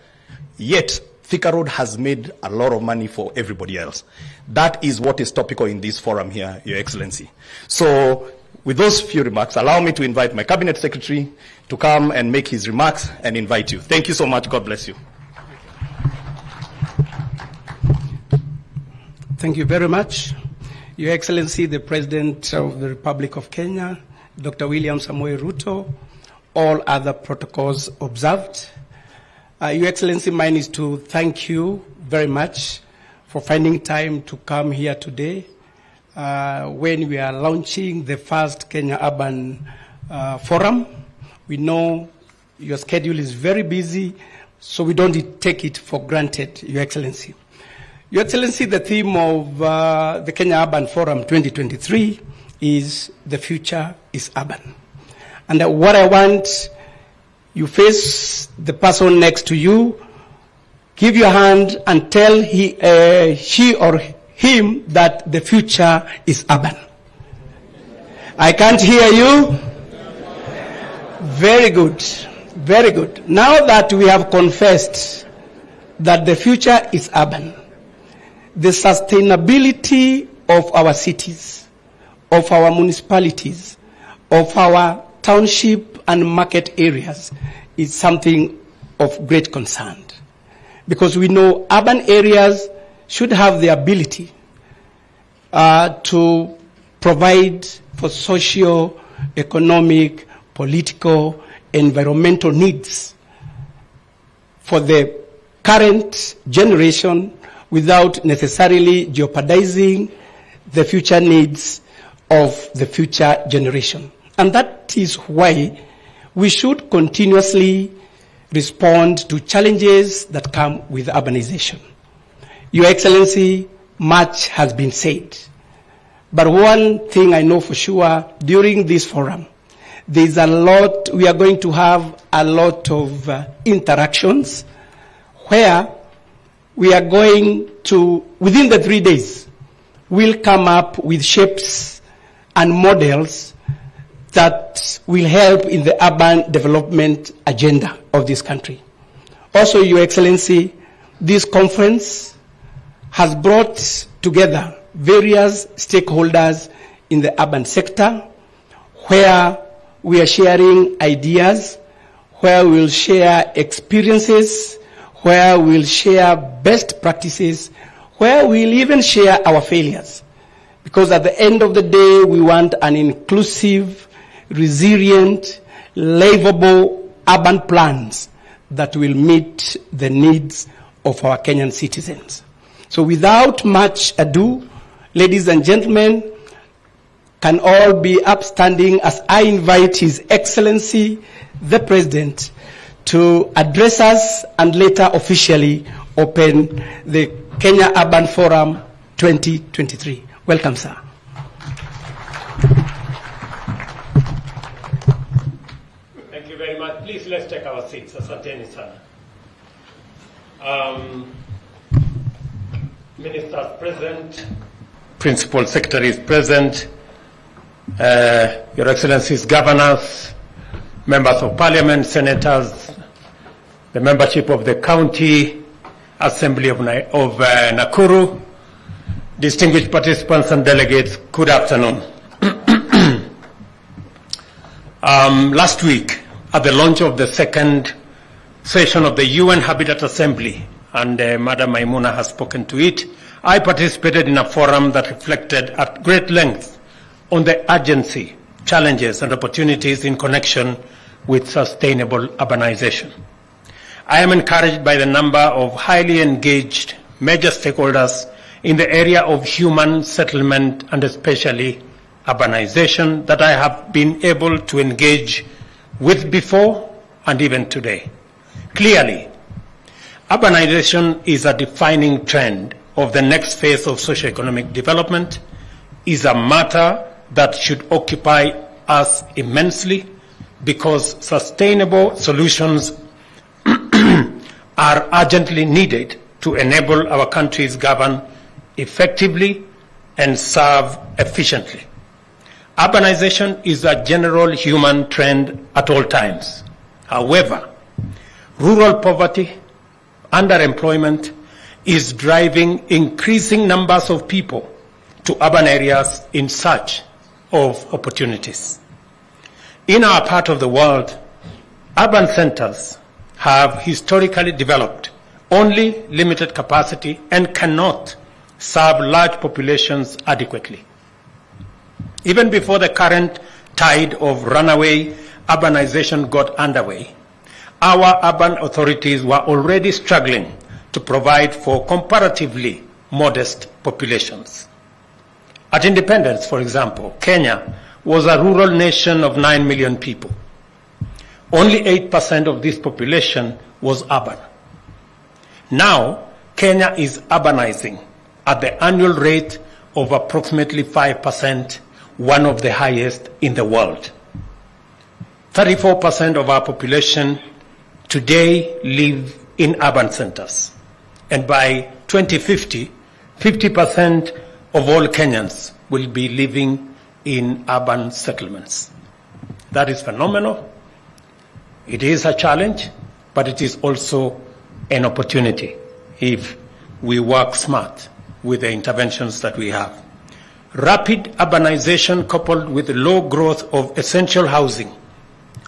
Speaker 2: Yet, Thika Road has made a lot of money for everybody else. That is what is topical in this forum here, Your Excellency. So, with those few remarks, allow me to invite my Cabinet Secretary to come and make his remarks and invite you. Thank you so much. God bless you.
Speaker 8: Thank you very much. Your Excellency, the President of the Republic of Kenya, Dr. William Samoei Ruto, all other protocols observed. Your Excellency, mine is to thank you very much for finding time to come here today when we are launching the first Kenya Urban Forum. We know your schedule is very busy, so we don't take it for granted, Your Excellency. Your Excellency, the theme of the Kenya Urban Forum 2023 is "The Future is Urban." And what I want, you face the person next to you, give your hand and tell she or him that the future is urban. I can't hear you. Very good. Very good. Now that we have confessed that the future is urban, the sustainability of our cities, of our municipalities, of our township and market areas is something of great concern. Because we know urban areas should have the ability to provide for socio, economic, political, environmental needs for the current generation without necessarily jeopardizing the future needs of the future generation. And that is why we should continuously respond to challenges that come with urbanization. Your Excellency, much has been said. But one thing I know for sure, during this forum, there's a lot, we are going to have a lot of interactions where we are going to, within the 3 days, we'll come up with shapes and models that will help in the urban development agenda of this country. Also, Your Excellency, this conference has brought together various stakeholders in the urban sector, where we are sharing ideas, where we'll share experiences, where we'll share best practices, where we'll even share our failures. Because at the end of the day, we want an inclusive, resilient, livable urban plans that will meet the needs of our Kenyan citizens. So without much ado, ladies and gentlemen, can all be upstanding as I invite His Excellency, the President, to address us and later officially open the Kenya Urban Forum 2023. Welcome, sir.
Speaker 9: Thank you very much. Please, let's take our seats. Asanteni sana. Ministers present, Principal Secretaries present, Your Excellencies, Governors, Members of Parliament, Senators, the membership of the County Assembly of Nakuru, distinguished participants and delegates, good afternoon. Last week, at the launch of the second session of the UN Habitat Assembly and Madam Maimuna has spoken to it, I participated in a forum that reflected at great length on the urgency, challenges, and opportunities in connection with sustainable urbanization. I am encouraged by the number of highly engaged major stakeholders in the area of human settlement and especially urbanization that I have been able to engage with before and even today. Clearly, urbanization is a defining trend of the next phase of socioeconomic development, is a matter that should occupy us immensely because sustainable solutions are urgently needed to enable our countries govern effectively and serve efficiently. Urbanization is a general human trend at all times. However, rural poverty, underemployment is driving increasing numbers of people to urban areas in search of opportunities. In our part of the world, urban centers have historically developed only limited capacity and cannot serve large populations adequately. Even before the current tide of runaway urbanization got underway, our urban authorities were already struggling to provide for comparatively modest populations. At independence, for example, Kenya was a rural nation of 9 million people. Only 8% of this population was urban. Now, Kenya is urbanizing at the annual rate of approximately 5%, one of the highest in the world. 34% of our population today live in urban centers. And by 2050, 50% of all Kenyans will be living in urban settlements. That is phenomenal. It is a challenge, but it is also an opportunity if we work smart with the interventions that we have. Rapid urbanization coupled with low growth of essential housing,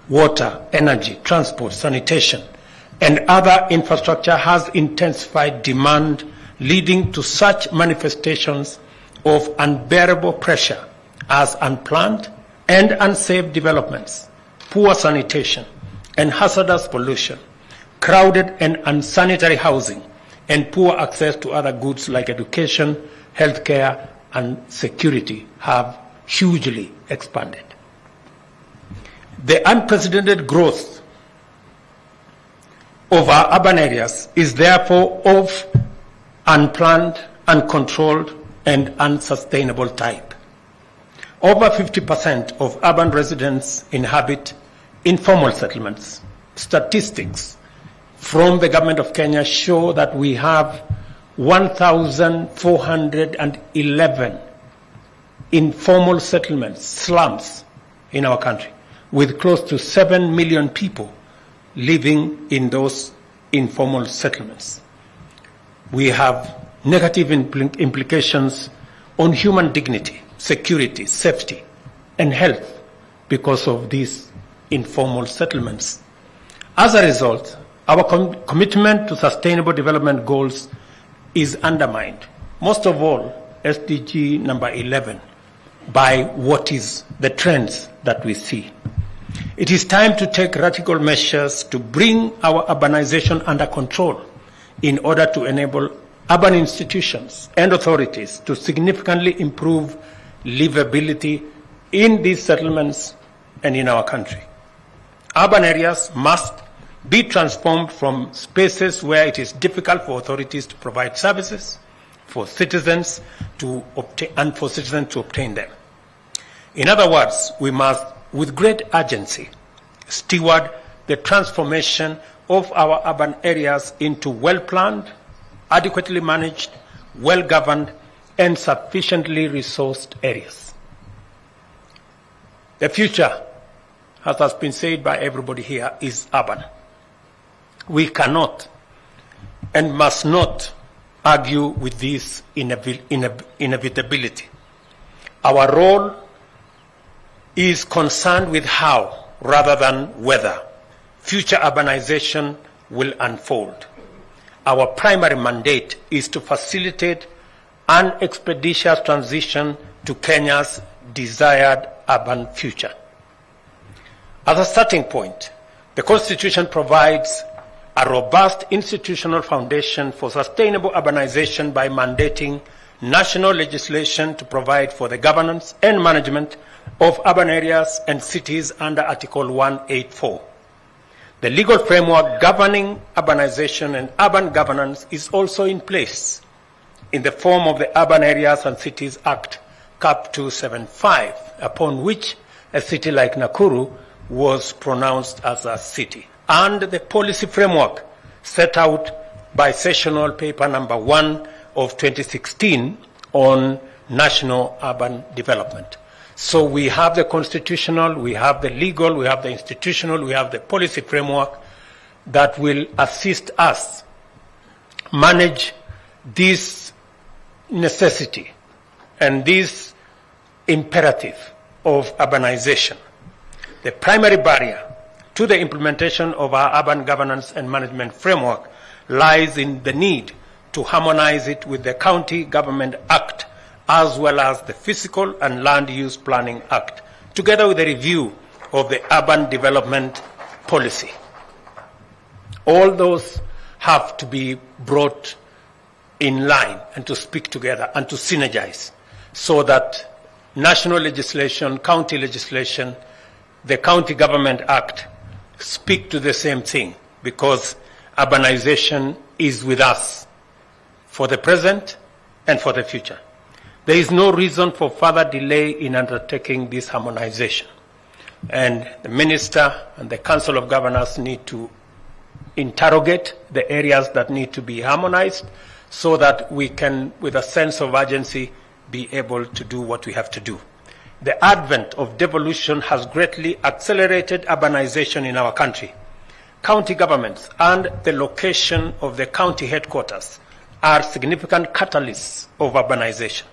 Speaker 9: water, energy, transport, sanitation, and other infrastructure has intensified demand, leading to such manifestations of unbearable pressure as unplanned and unsafe developments, poor sanitation, and hazardous pollution, crowded and unsanitary housing, and poor access to other goods like education, healthcare, and security have hugely expanded. The unprecedented growth of our urban areas is therefore of unplanned, uncontrolled, and unsustainable type. Over 50% of urban residents inhabit informal settlements. Statistics from the government of Kenya show that we have 1,411 informal settlements, slums in our country, with close to 7 million people living in those informal settlements. We have negative implications on human dignity, security, safety, and health because of these informal settlements. As a result, our commitment to sustainable development goals is undermined, most of all SDG number 11, by what is the trends that we see. It is time to take radical measures to bring our urbanization under control in order to enable urban institutions and authorities to significantly improve livability in these settlements and in our country. Urban areas must be transformed from spaces where it is difficult for authorities to provide services for citizens to obtain them. In other words, we must, with great urgency, steward the transformation of our urban areas into well-planned, adequately managed, well-governed, and sufficiently resourced areas. The future, as has been said by everybody here, is urban. We cannot and must not argue with this inevitability. Our role is concerned with how, rather than whether, future urbanization will unfold. our primary mandate is to facilitate an expeditious transition to Kenya's desired urban future. As a starting point, the Constitution provides a robust institutional foundation for sustainable urbanization by mandating national legislation to provide for the governance and management of urban areas and cities under Article 184. The legal framework governing urbanization and urban governance is also in place in the form of the Urban Areas and Cities Act, Cap 275, upon which a city like Nakuru was pronounced as a city, and the policy framework set out by Sessional Paper Number 1 of 2016 on national urban development. So we have the constitutional, we have the legal, we have the institutional, we have the policy framework that will assist us manage this necessity and this imperative of urbanization. The primary barrier to the implementation of our urban governance and management framework lies in the need to harmonize it with the County Government Act, as well as the Physical and Land Use Planning Act, together with a review of the urban development policy. All those have to be brought in line and to speak together and to synergize so that national legislation, county legislation, the County Government Act speak to the same thing, because urbanization is with us for the present and for the future. There is no reason for further delay in undertaking this harmonization. And the Minister and the Council of Governors need to interrogate the areas that need to be harmonized so that we can, with a sense of urgency, be able to do what we have to do. The advent of devolution has greatly accelerated urbanization in our country. County governments and the location of the county headquarters are significant catalysts of urbanization.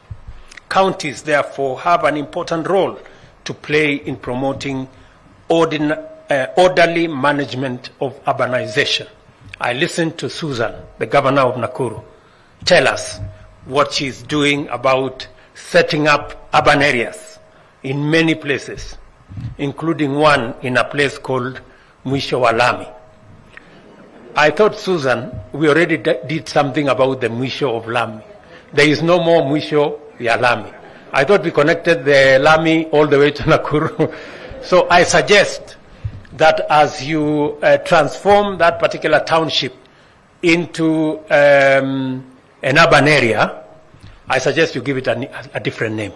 Speaker 9: Counties, therefore, have an important role to play in promoting orderly management of urbanization. I listened to Susan, the governor of Nakuru, tell us what she's doing about setting up urban areas in many places, including one in a place called Mwisho wa Lami. I thought, Susan, we already did something about the Mwisho of Lami. There is no more Mwisho ya Lami. I thought we connected the Lami all the way to Nakuru. So I suggest that as you transform that particular township into an urban area, I suggest you give it a different name.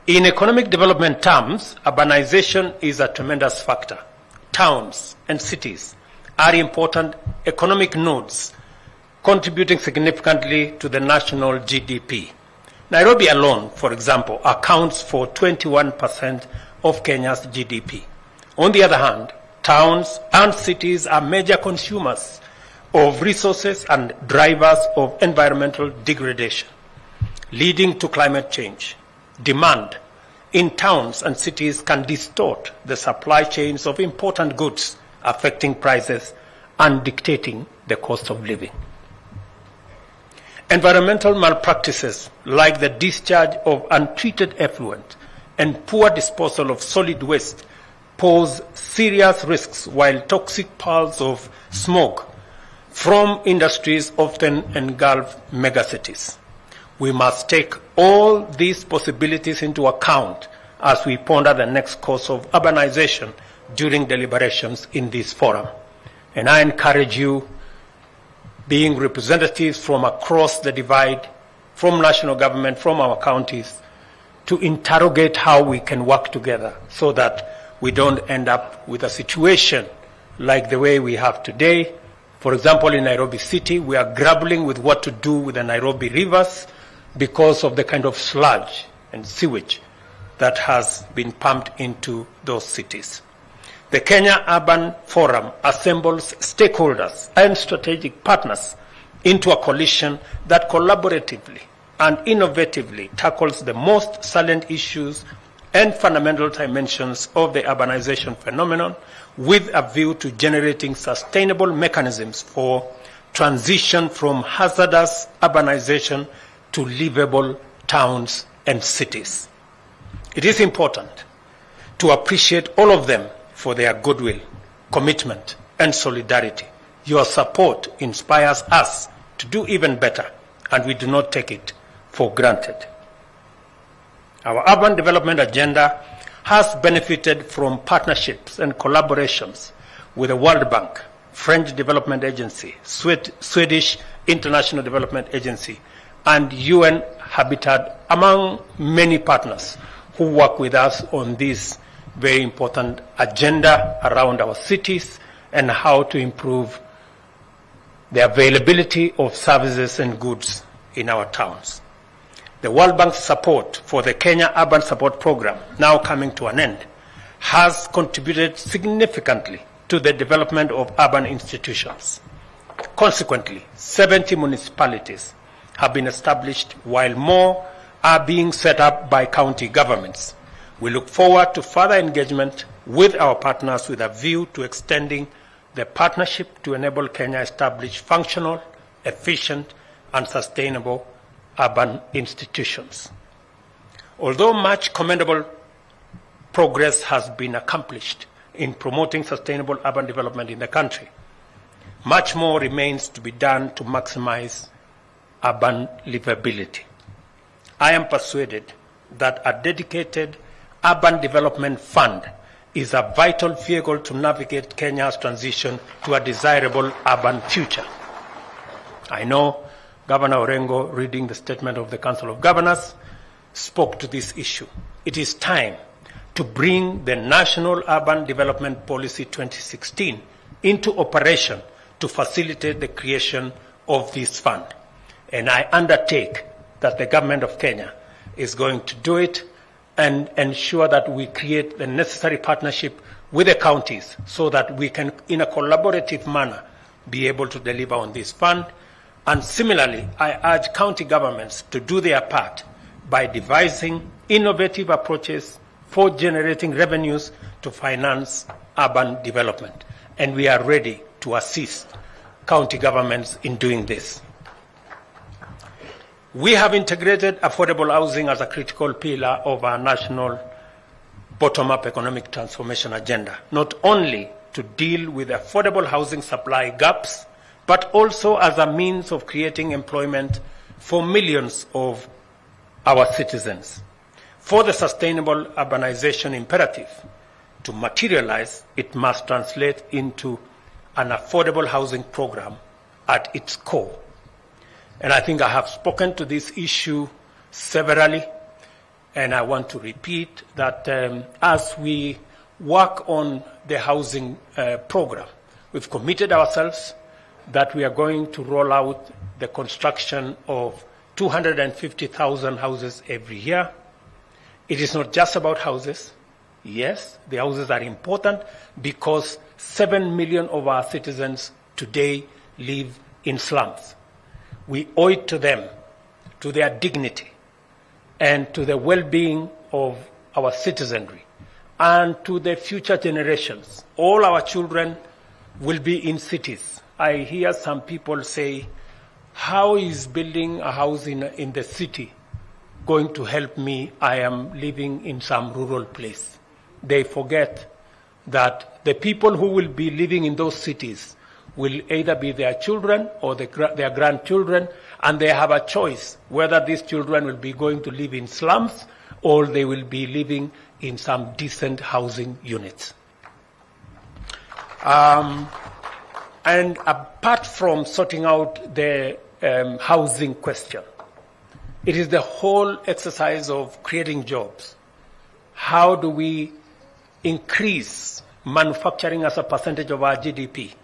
Speaker 9: In economic development terms, urbanization is a tremendous factor. Towns and cities are important economic nodes, contributing significantly to the national GDP. Nairobi alone, for example, accounts for 21% of Kenya's GDP. On the other hand, towns and cities are major consumers of resources and drivers of environmental degradation, leading to climate change. Demand in towns and cities can distort the supply chains of important goods, affecting prices and dictating the cost of living. Environmental malpractices like the discharge of untreated effluent and poor disposal of solid waste pose serious risks, while toxic pearls of smoke from industries often engulf megacities. We must take all these possibilities into account as we ponder the next course of urbanization during deliberations in this forum. And I encourage you, being representatives from across the divide, from national government, from our counties, to interrogate how we can work together so that we don't end up with a situation like the way we have today. For example, in Nairobi City, we are grappling with what to do with the Nairobi rivers because of the kind of sludge and sewage that has been pumped into those cities. The Kenya Urban Forum assembles stakeholders and strategic partners into a coalition that collaboratively and innovatively tackles the most salient issues and fundamental dimensions of the urbanization phenomenon with a view to generating sustainable mechanisms for transition from hazardous urbanization to livable towns and cities. It is important to appreciate all of them for their goodwill, commitment, and solidarity. Your support inspires us to do even better, and we do not take it for granted. Our urban development agenda has benefited from partnerships and collaborations with the World Bank, French Development Agency, Swedish International Development Agency, and UN Habitat, among many partners who work with us on this very important agenda around our cities and how to improve the availability of services and goods in our towns. The World Bank's support for the Kenya Urban Support Program, now coming to an end, has contributed significantly to the development of urban institutions. Consequently, 70 municipalities have been established, while more are being set up by county governments. We look forward to further engagement with our partners with a view to extending the partnership to enable Kenya establish functional, efficient, and sustainable urban institutions. Although much commendable progress has been accomplished in promoting sustainable urban development in the country, much more remains to be done to maximize urban livability. I am persuaded that a dedicated urban development fund is a vital vehicle to navigate Kenya's transition to a desirable urban future. I know Governor Orengo, reading the statement of the Council of Governors, spoke to this issue. It is time to bring the National Urban Development Policy 2016 into operation to facilitate the creation of this fund. And I undertake that the government of Kenya is going to do it and ensure that we create the necessary partnership with the counties so that we can, in a collaborative manner, be able to deliver on this fund. And similarly, I urge county governments to do their part by devising innovative approaches for generating revenues to finance urban development. And we are ready to assist county governments in doing this. We have integrated affordable housing as a critical pillar of our national bottom-up economic transformation agenda, not only to deal with affordable housing supply gaps, but also as a means of creating employment for millions of our citizens. For the sustainable urbanization imperative to materialize, it must translate into an affordable housing program at its core. And I think I have spoken to this issue severally, and I want to repeat that as we work on the housing program, we've committed ourselves that we are going to roll out the construction of 250,000 houses every year. It is not just about houses. Yes, the houses are important because 7 million of our citizens today live in slums. We owe it to them, to their dignity, and to the well-being of our citizenry, and to the future generations. All our children will be in cities. I hear some people say, how is building a house in the city going to help me? I am living in some rural place. They forget that the people who will be living in those cities will either be their children or their grandchildren, and they have a choice whether these children will be going to live in slums or they will be living in some decent housing units. And apart from sorting out the housing question, it is the whole exercise of creating jobs. How do we increase manufacturing as a percentage of our GDP?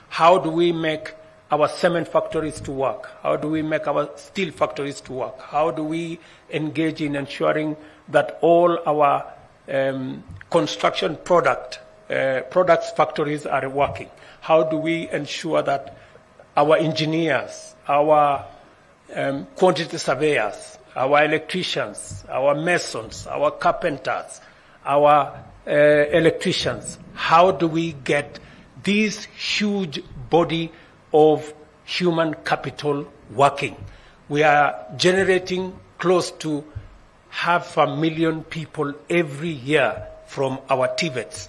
Speaker 9: How do we make our cement factories to work? How do we make our steel factories to work? How do we engage in ensuring that all our construction products factories are working? How do we ensure that our engineers, our quantity surveyors, our electricians, our masons, our carpenters, our electricians, how do we get this huge body of human capital working? We are generating close to 500,000 people every year from our TVETs.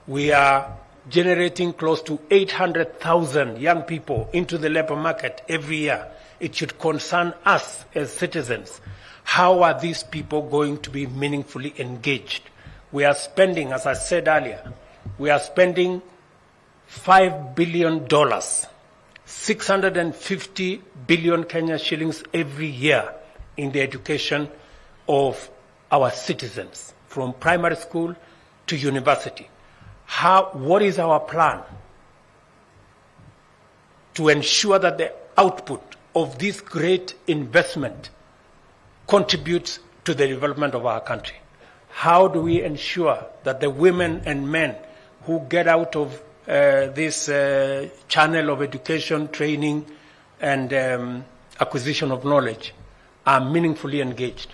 Speaker 9: We are generating close to 800,000 young people into the labor market every year. It should concern us as citizens. How are these people going to be meaningfully engaged? We are spending, as I said earlier, we are spending $5 billion, 650 billion Kenya shillings every year in the education of our citizens, from primary school to university. What is our plan to ensure that the output of this great investment contributes to the development of our country? How do we ensure that the women and men who get out of this channel of education, training, and acquisition of knowledge are meaningfully engaged?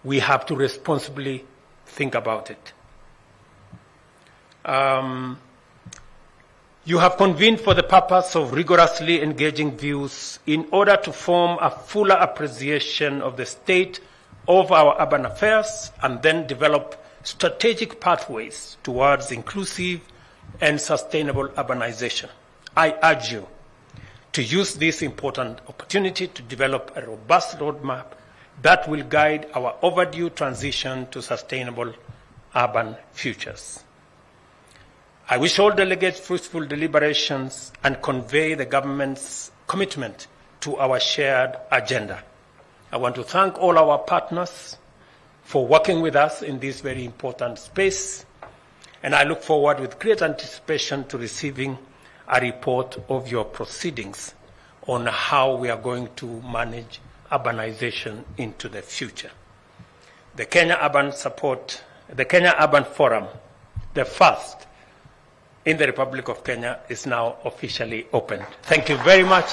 Speaker 9: We have to responsibly think about it. You have convened for the purpose of rigorously engaging views in order to form a fuller appreciation of the state of our urban affairs and then develop strategic pathways towards inclusive and sustainable urbanization. I urge you to use this important opportunity to develop a robust roadmap that will guide our overdue transition to sustainable urban futures. I wish all delegates fruitful deliberations and convey the government's commitment to our shared agenda. I want to thank all our partners for working with us in this very important space, and I look forward with great anticipation to receiving a report of your proceedings on how we are going to manage urbanization into the future. The Kenya Urban Forum, the first in the Republic of Kenya, is now officially opened. Thank you very much,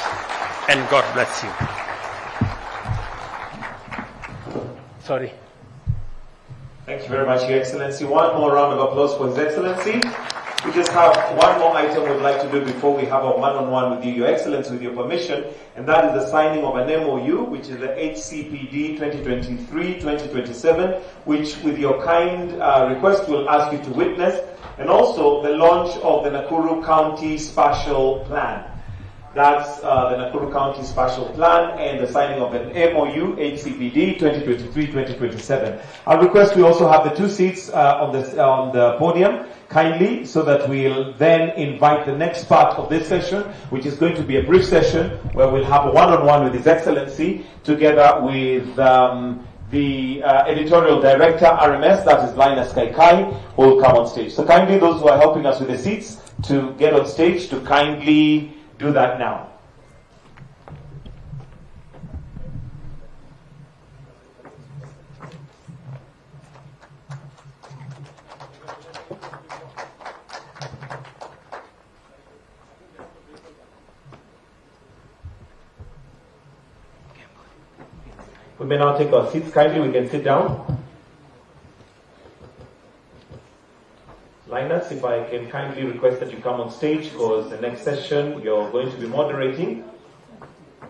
Speaker 9: and God bless you. Sorry.
Speaker 1: Thank you very much, Your Excellency. One more round of applause for His Excellency. We just have one more item we'd like to do before we have a one-on-one with you, Your Excellency, with your permission, and that is the signing of an MOU, which is the HCPD 2023-2027, which, with your kind request, we'll ask you to witness, and also the launch of the Nakuru County Spatial Plan. That's the Nakuru County Spatial Plan and the signing of an MOU, HCPD 2023-2027. I'll request we also have the two seats on the podium, kindly, so that we'll then invite the next part of this session, which is going to be a brief session where we'll have a one-on-one with His Excellency, together with the editorial director, RMS, that is Linus Kaikai, who will come on stage. So kindly, those who are helping us with the seats to get on stage, to kindly do that now. We may now take our seats. Kindly, we can sit down. Linus, if I can kindly request that you come on stage, because the next session you're going to be moderating.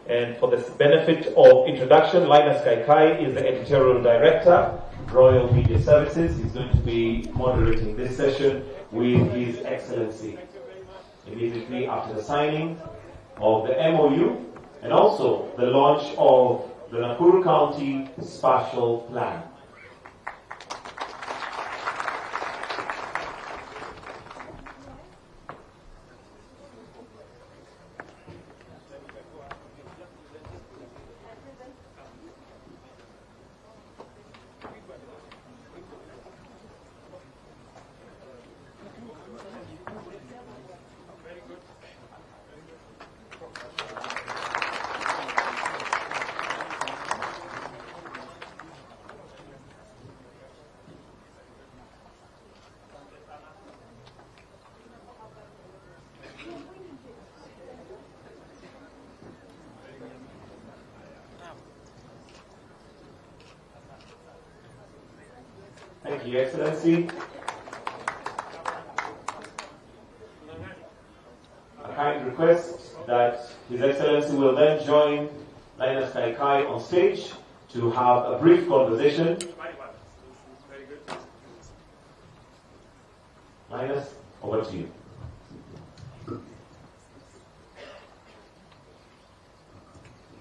Speaker 1: And for the benefit of introduction, Linus Kaikai is the editorial director, Royal Media Services. He's going to be moderating this session with His Excellency immediately after the signing of the MOU and also the launch of the Nakuru County Spatial Plan. Thank you, Your Excellency. A kind request that His Excellency will then join Lioness Kaikai on stage to have a brief conversation. Lioness, over to you.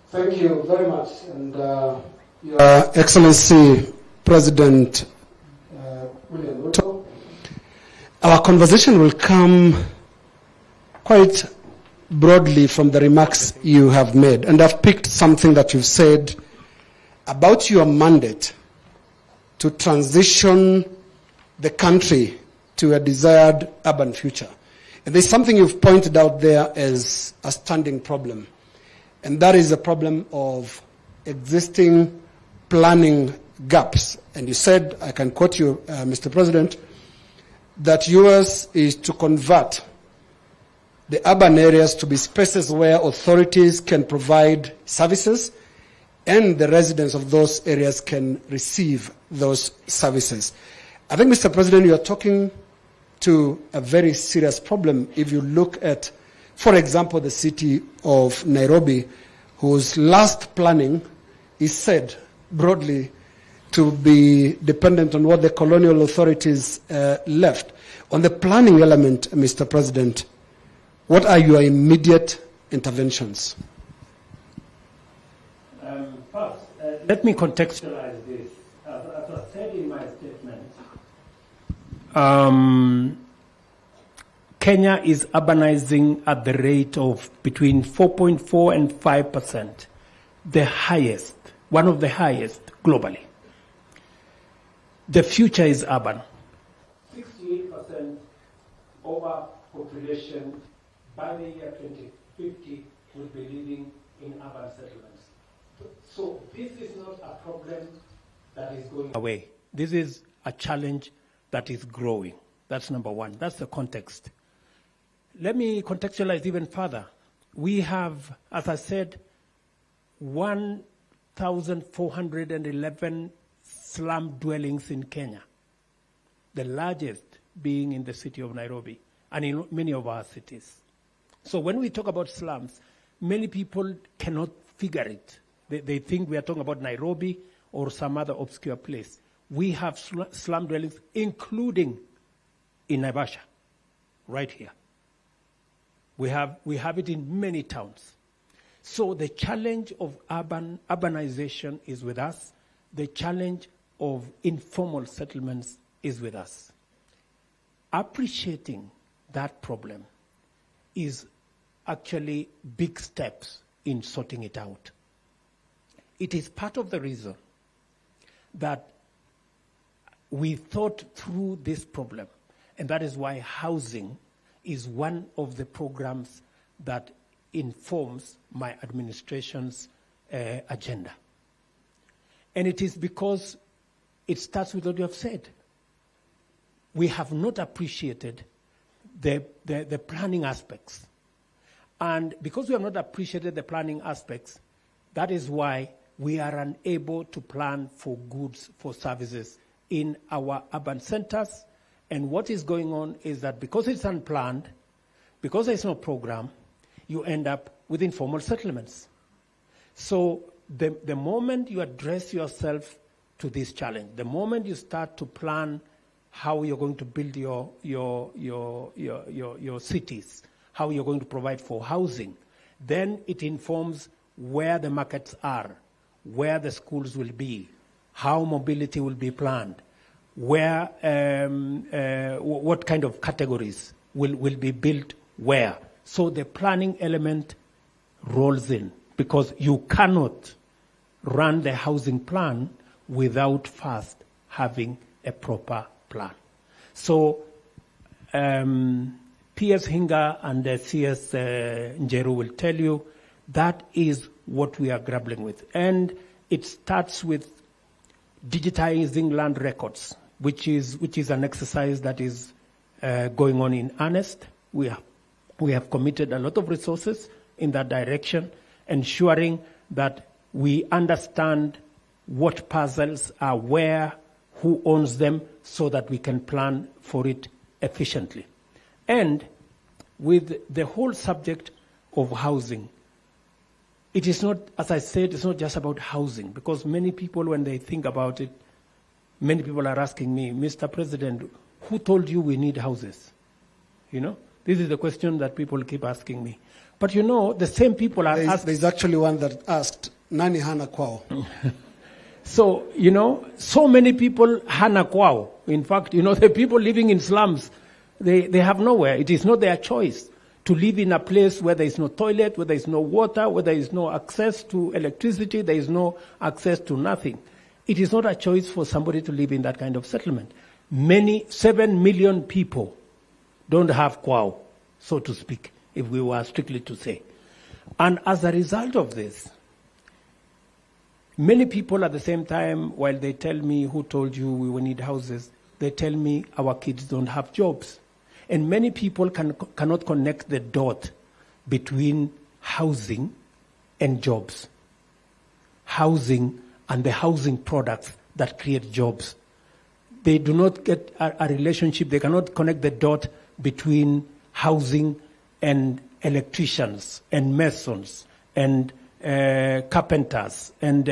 Speaker 10: Thank you very much. And Your Excellency President William Ruto, our conversation will come quite broadly from the remarks you have made. And I've picked something that you've said about your mandate to transition the country to a desired urban future. And there's something you've pointed out there as a standing problem. And that is the problem of existing planning gaps. And you said, I can quote you, Mr. President, that yours is to convert the urban areas to be spaces where authorities can provide services and the residents of those areas can receive those services. I think, Mr. President, you are talking to a very serious problem if you look at, for example, the city of Nairobi, whose last planning is said broadly to be dependent on what the colonial authorities left. On the planning element, Mr. President, what are your immediate interventions?
Speaker 9: First, let me contextualize this. As I said in my statement, Kenya is urbanizing at the rate of between 4.4 and 5%, the highest, one of the highest globally. The future is urban. 68% overpopulation by the year 2050 will be living in urban settlements. So this is not a problem that is going away. This is a challenge that is growing. That's number one. That's the context. Let me contextualize even further. We have, as I said, 1,411 slum dwellings in Kenya, the largest being in the city of Nairobi and in many of our cities. So when we talk about slums, many people cannot figure it. They think we are talking about Nairobi or some other obscure place. We have slum dwellings, including in Naivasha, right here. We have it in many towns. So the challenge of urbanization is with us. The challenge of informal settlements is with us. Appreciating that problem is actually big steps in sorting it out. It is part of the reason that we thought through this problem, and that is why housing is one of the programs that informs my administration's agenda. And it is because it starts with what you have said. We have not appreciated the planning aspects. And because we have not appreciated the planning aspects, that is why we are unable to plan for goods, for services in our urban centers. And what is going on is that because it's unplanned, because there's no program, you end up with informal settlements. So the moment you address yourself to this challenge, the moment you start to plan how you're going to build your cities, how you're going to provide for housing, then it informs where the markets are, where the schools will be, how mobility will be planned, where what kind of categories will be built where. So the planning element rolls in, because you cannot run the housing plan without first having a proper plan. So PS Hinga and CS Njeru will tell you that is what we are grappling with. And it starts with digitizing land records, which is an exercise that is going on in earnest. We have committed a lot of resources in that direction, ensuring that we understand what parcels are where, who owns them, so that we can plan for it efficiently. And with the whole subject of housing, it is not, as I said, it's not just about housing, because many people, when they think about it, many people are asking me, Mr. President, who told you we need houses? You know, this is the question that people keep asking me. But you know, the same people are asking.
Speaker 10: There's actually one that asked, Nani hana kwao?
Speaker 9: So, you know, so many people hana kwao. In fact, you know, the people living in slums, they have nowhere. It is not their choice to live in a place where there is no toilet, where there is no water, where there is no access to electricity, there is no access to nothing. It is not a choice for somebody to live in that kind of settlement. 7 million people don't have kwao, so to speak, if we were strictly to say. And as a result of this, many people at the same time, while they tell me, who told you we will need houses, they tell me our kids don't have jobs. And many people cannot connect the dot between housing and jobs. Housing and the housing products that create jobs. They do not get a relationship, they cannot connect the dot between housing and electricians and masons and carpenters and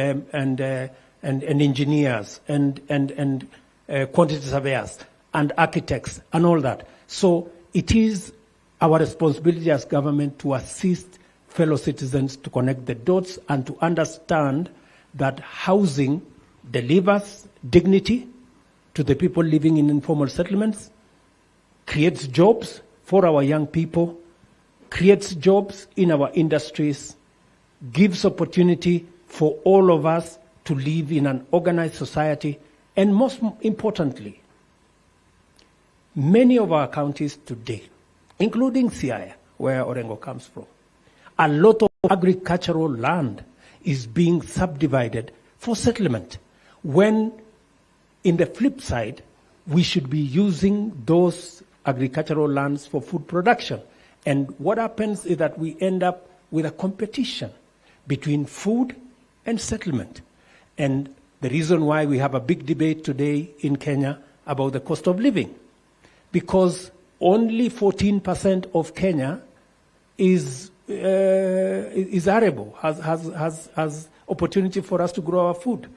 Speaker 9: engineers and quantity surveyors and architects and all that. So it is our responsibility as government to assist fellow citizens to connect the dots and to understand that housing delivers dignity to the people living in informal settlements, creates jobs for our young people, creates jobs in our industries, gives opportunity for all of us to live in an organized society, and most importantly, many of our counties today, including Siaya, where Orengo comes from, a lot of agricultural land is being subdivided for settlement, when in the flip side, we should be using those agricultural lands for food production. And what happens is that we end up with a competition between food and settlement. And the reason why we have a big debate today in Kenya about the cost of living, because only 14% of Kenya is arable, has opportunity for us to grow our food.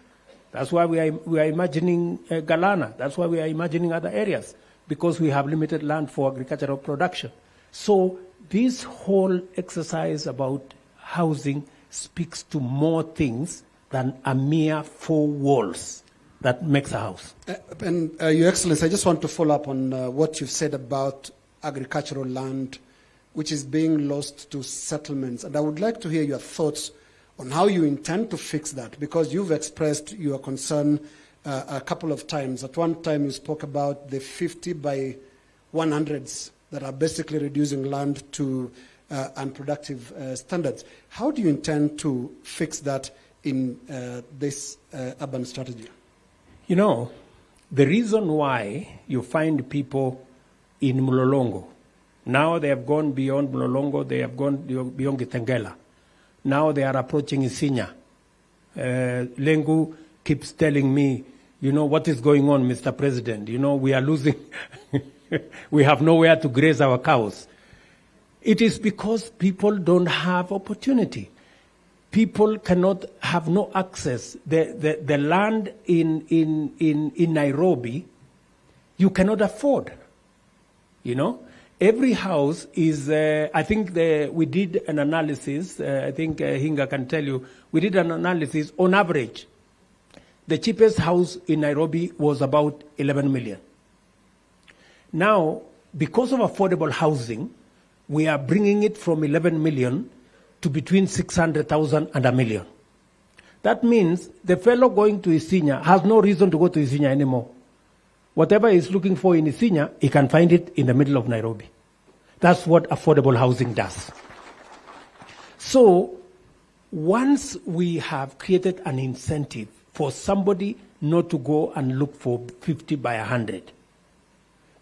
Speaker 9: That's why we are imagining Galana. That's why we are imagining other areas, because we have limited land for agricultural production. So this whole exercise about housing speaks to more things than a mere 4 walls that makes a house.
Speaker 10: Your Excellency, I just want to follow up on what you've said about agricultural land, which is being lost to settlements. And I would like to hear your thoughts on how you intend to fix that, because you've expressed your concern a couple of times. At one time, you spoke about the 50 by 100s that are basically reducing land to unproductive standards. How do you intend to fix that in this urban strategy?
Speaker 9: You know, the reason why you find people in Mlolongo, now they have gone beyond Mlolongo, they have gone beyond Gitengela. Now they are approaching Isinya. Lengu keeps telling me, you know, what is going on, Mr. President? You know, we are losing, we have nowhere to graze our cows. It is because people don't have opportunity. People cannot have no access. The land in Nairobi, you cannot afford, you know. Every house is, I think we did an analysis, I think Hinga can tell you, we did an analysis on average. The cheapest house in Nairobi was about 11 million. Now, because of affordable housing, we are bringing it from 11 million to between 600,000 and $1 million. That means the fellow going to Isinya has no reason to go to Isinya anymore. Whatever he's looking for in Isinya, he can find it in the middle of Nairobi. That's what affordable housing does. So once we have created an incentive for somebody not to go and look for 50 by 100,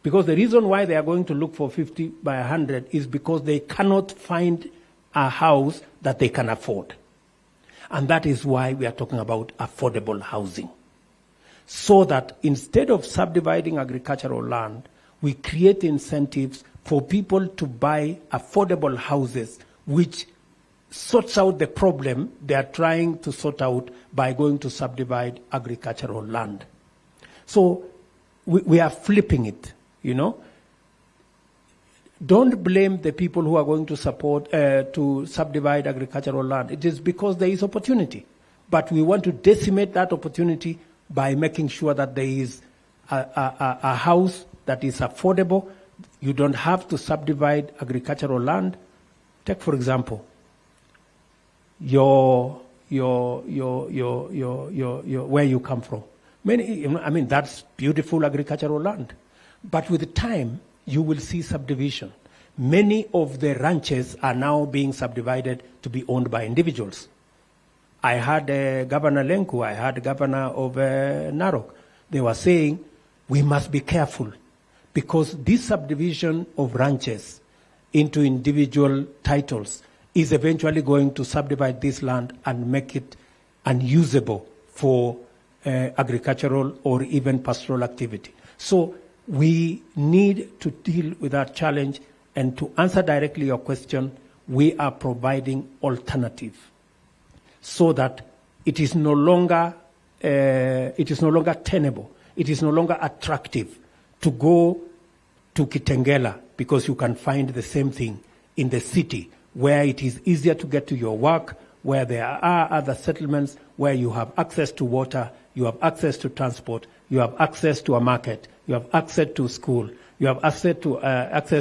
Speaker 9: because the reason why they are going to look for 50 by 100 is because they cannot find a house that they can afford. And that is why we are talking about affordable housing. so that instead of subdividing agricultural land, we create incentives for people to buy affordable houses, which sorts out the problem they are trying to sort out by going to subdivide agricultural land. So we are flipping it, you know. Don't blame the people who are going to support, to subdivide agricultural land. It is because there is opportunity. But we want to decimate that opportunity by making sure that there is a house that is affordable. You don't have to subdivide agricultural land. Take, for example, where you come from. That's beautiful agricultural land. But with time, you will see subdivision. Many of the ranches are now being subdivided to be owned by individuals. I had Governor Lenku, I had Governor of Narok. They were saying, we must be careful because this subdivision of ranches into individual titles is eventually going to subdivide this land and make it unusable for agricultural or even pastoral activity. So we need to deal with that challenge, and to answer directly your question, we are providing alternative so that it is no longer tenable, it is no longer attractive to go to Kitengela because you can find the same thing in the city where it is easier to get to your work, where there are other settlements, where you have access to water, you have access to transport, you have access to a market, you have access to school, you have access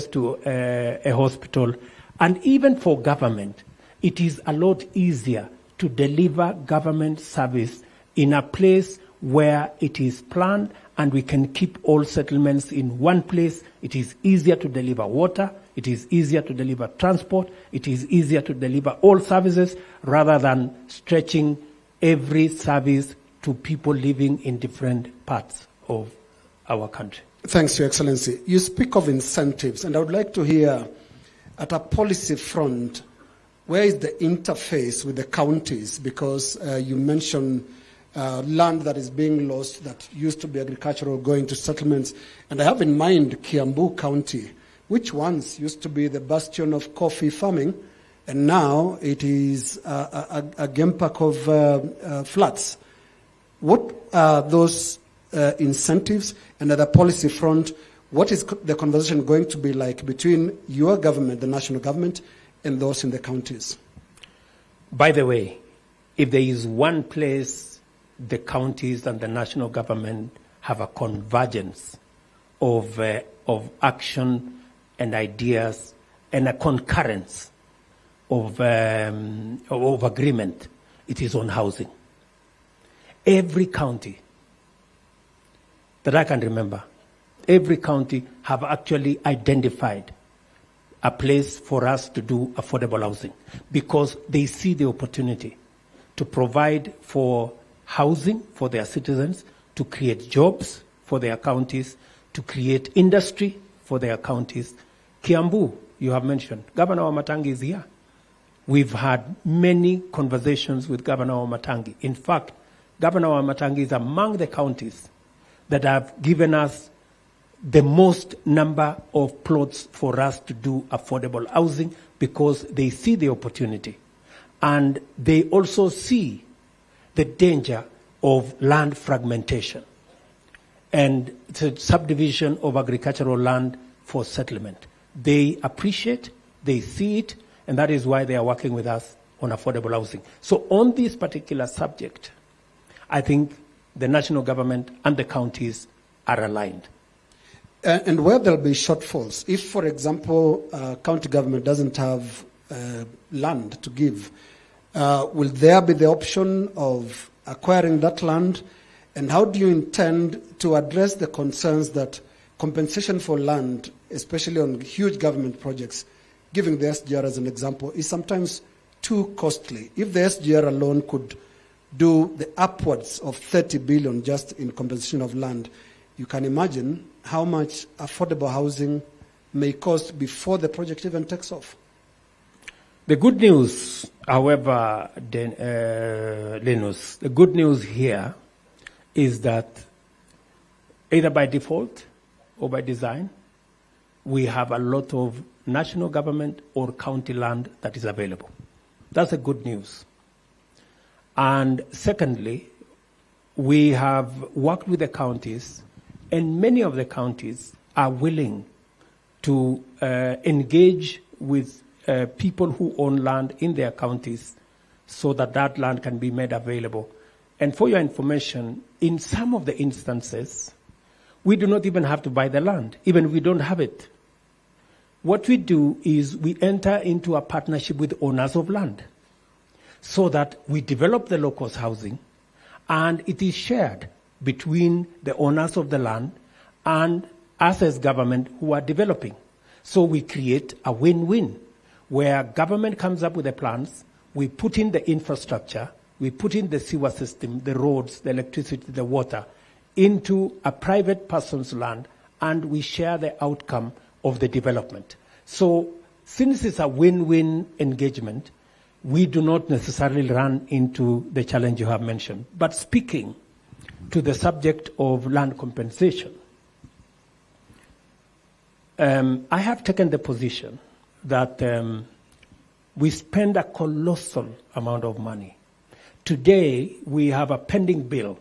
Speaker 9: to a hospital, and even for government, it is a lot easier to deliver government service in a place where it is planned and we can keep all settlements in one place. It is easier to deliver water, it is easier to deliver transport, it is easier to deliver all services rather than stretching every service to people living in different parts of our country.
Speaker 10: Thanks, Your Excellency. You speak of incentives, and I would like to hear, at a policy front, where is the interface with the counties? Because you mentioned land that is being lost that used to be agricultural going to settlements. And I have in mind Kiambu County, which once used to be the bastion of coffee farming, and now it is a game park of flats. What are those incentives? And at the policy front, what is the conversation going to be like between your government, the national government, and those in the counties?
Speaker 9: By the way, if there is one place the counties and the national government have a convergence of action and ideas and a concurrence of agreement, it is on housing. Every county that I can remember, every county have actually identified a place for us to do affordable housing because they see the opportunity to provide for housing for their citizens, to create jobs for their counties, to create industry for their counties. Kiambu, you have mentioned, Governor Wamatangi is here. We've had many conversations with Governor Wamatangi. In fact, Governor Wamatangi is among the counties that have given us the most number of plots for us to do affordable housing because they see the opportunity. And they also see the danger of land fragmentation and the subdivision of agricultural land for settlement. They appreciate, they see it, and that is why they are working with us on affordable housing. So on this particular subject, I think the national government and the counties are aligned.
Speaker 10: And where there will be shortfalls, if, for example, county government doesn't have land to give, will there be the option of acquiring that land? And how do you intend to address the concerns that compensation for land, especially on huge government projects, giving the SGR as an example, is sometimes too costly? If the SGR alone could do the upwards of 30 billion just in compensation of land, you can imagine how much affordable housing may cost before the project even takes off.
Speaker 9: The good news, however, Linus, the good news here is that either by default or by design, we have a lot of national government or county land that is available. That's the good news. And secondly, we have worked with the counties, and many of the counties are willing to engage with people who own land in their counties so that that land can be made available. And for your information, in some of the instances, we do not even have to buy the land, even if we don't have it. What we do is we enter into a partnership with owners of land so that we develop the locals' housing and it is shared between the owners of the land and us as government who are developing. So we create a win-win where government comes up with the plans, we put in the infrastructure, we put in the sewer system, the roads, the electricity, the water, into a private person's land, and we share the outcome of the development. So since it's a win-win engagement, we do not necessarily run into the challenge you have mentioned. But speaking to the subject of land compensation, I have taken the position that we spend a colossal amount of money. Today, we have a pending bill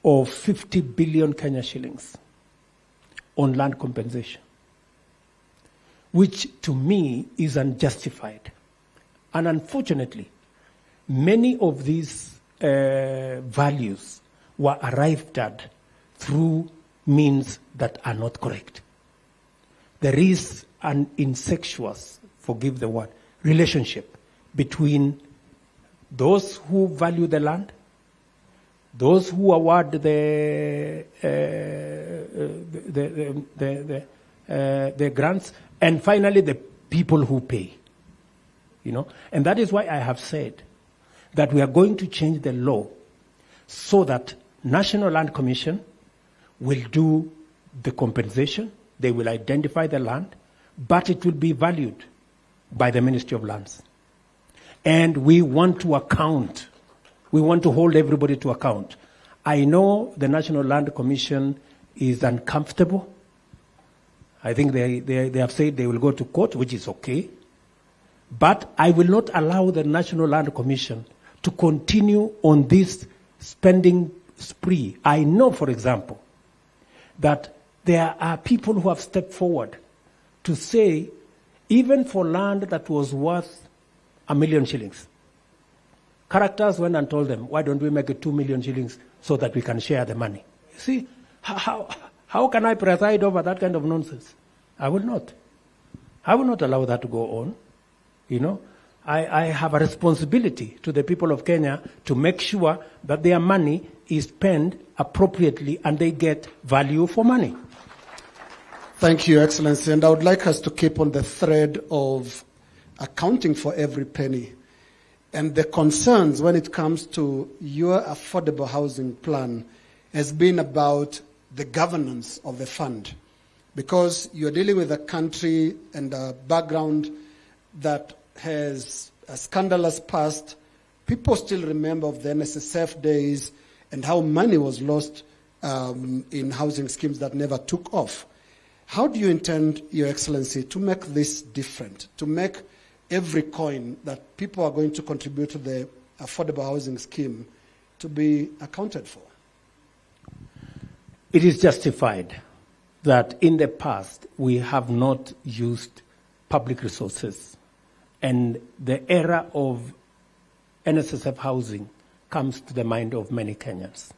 Speaker 9: of 50 billion Kenya shillings on land compensation, which to me is unjustified. And unfortunately, many of these values were arrived at through means that are not correct. There is an incestuous, forgive the word, relationship between those who value the land, those who award the grants, and finally the people who pay. You know, and that is why I have said that we are going to change the law so that National Land Commission will do the compensation, they will identify the land, but it will be valued by the Ministry of Lands. And we want to account. We want to hold everybody to account. I know the National Land Commission is uncomfortable. I think they have said they will go to court, which is okay. But I will not allow the National Land Commission to continue on this spending spree. I know, for example, that there are people who have stepped forward to say, even for land that was worth 1 million shillings, characters went and told them, why don't we make it 2 million shillings so that we can share the money? You see, how can I preside over that kind of nonsense? I will not. I will not allow that to go on. You know, I have a responsibility to the people of Kenya to make sure that their money is spent appropriately and they get value for money.
Speaker 10: Thank you, Excellency. And I would like us to keep on the thread of accounting for every penny. And the concerns when it comes to your affordable housing plan has been about the governance of the fund. Because you're dealing with a country and a background that has a scandalous past. People still remember of the NSSF days and how money was lost in housing schemes that never took off. How do you intend, Your Excellency, to make this different, to make every coin that people are going to contribute to the affordable housing scheme to be accounted for?
Speaker 9: It is justified that in the past we have not used public resources, and the era of NSSF housing comes to the mind of many Kenyans.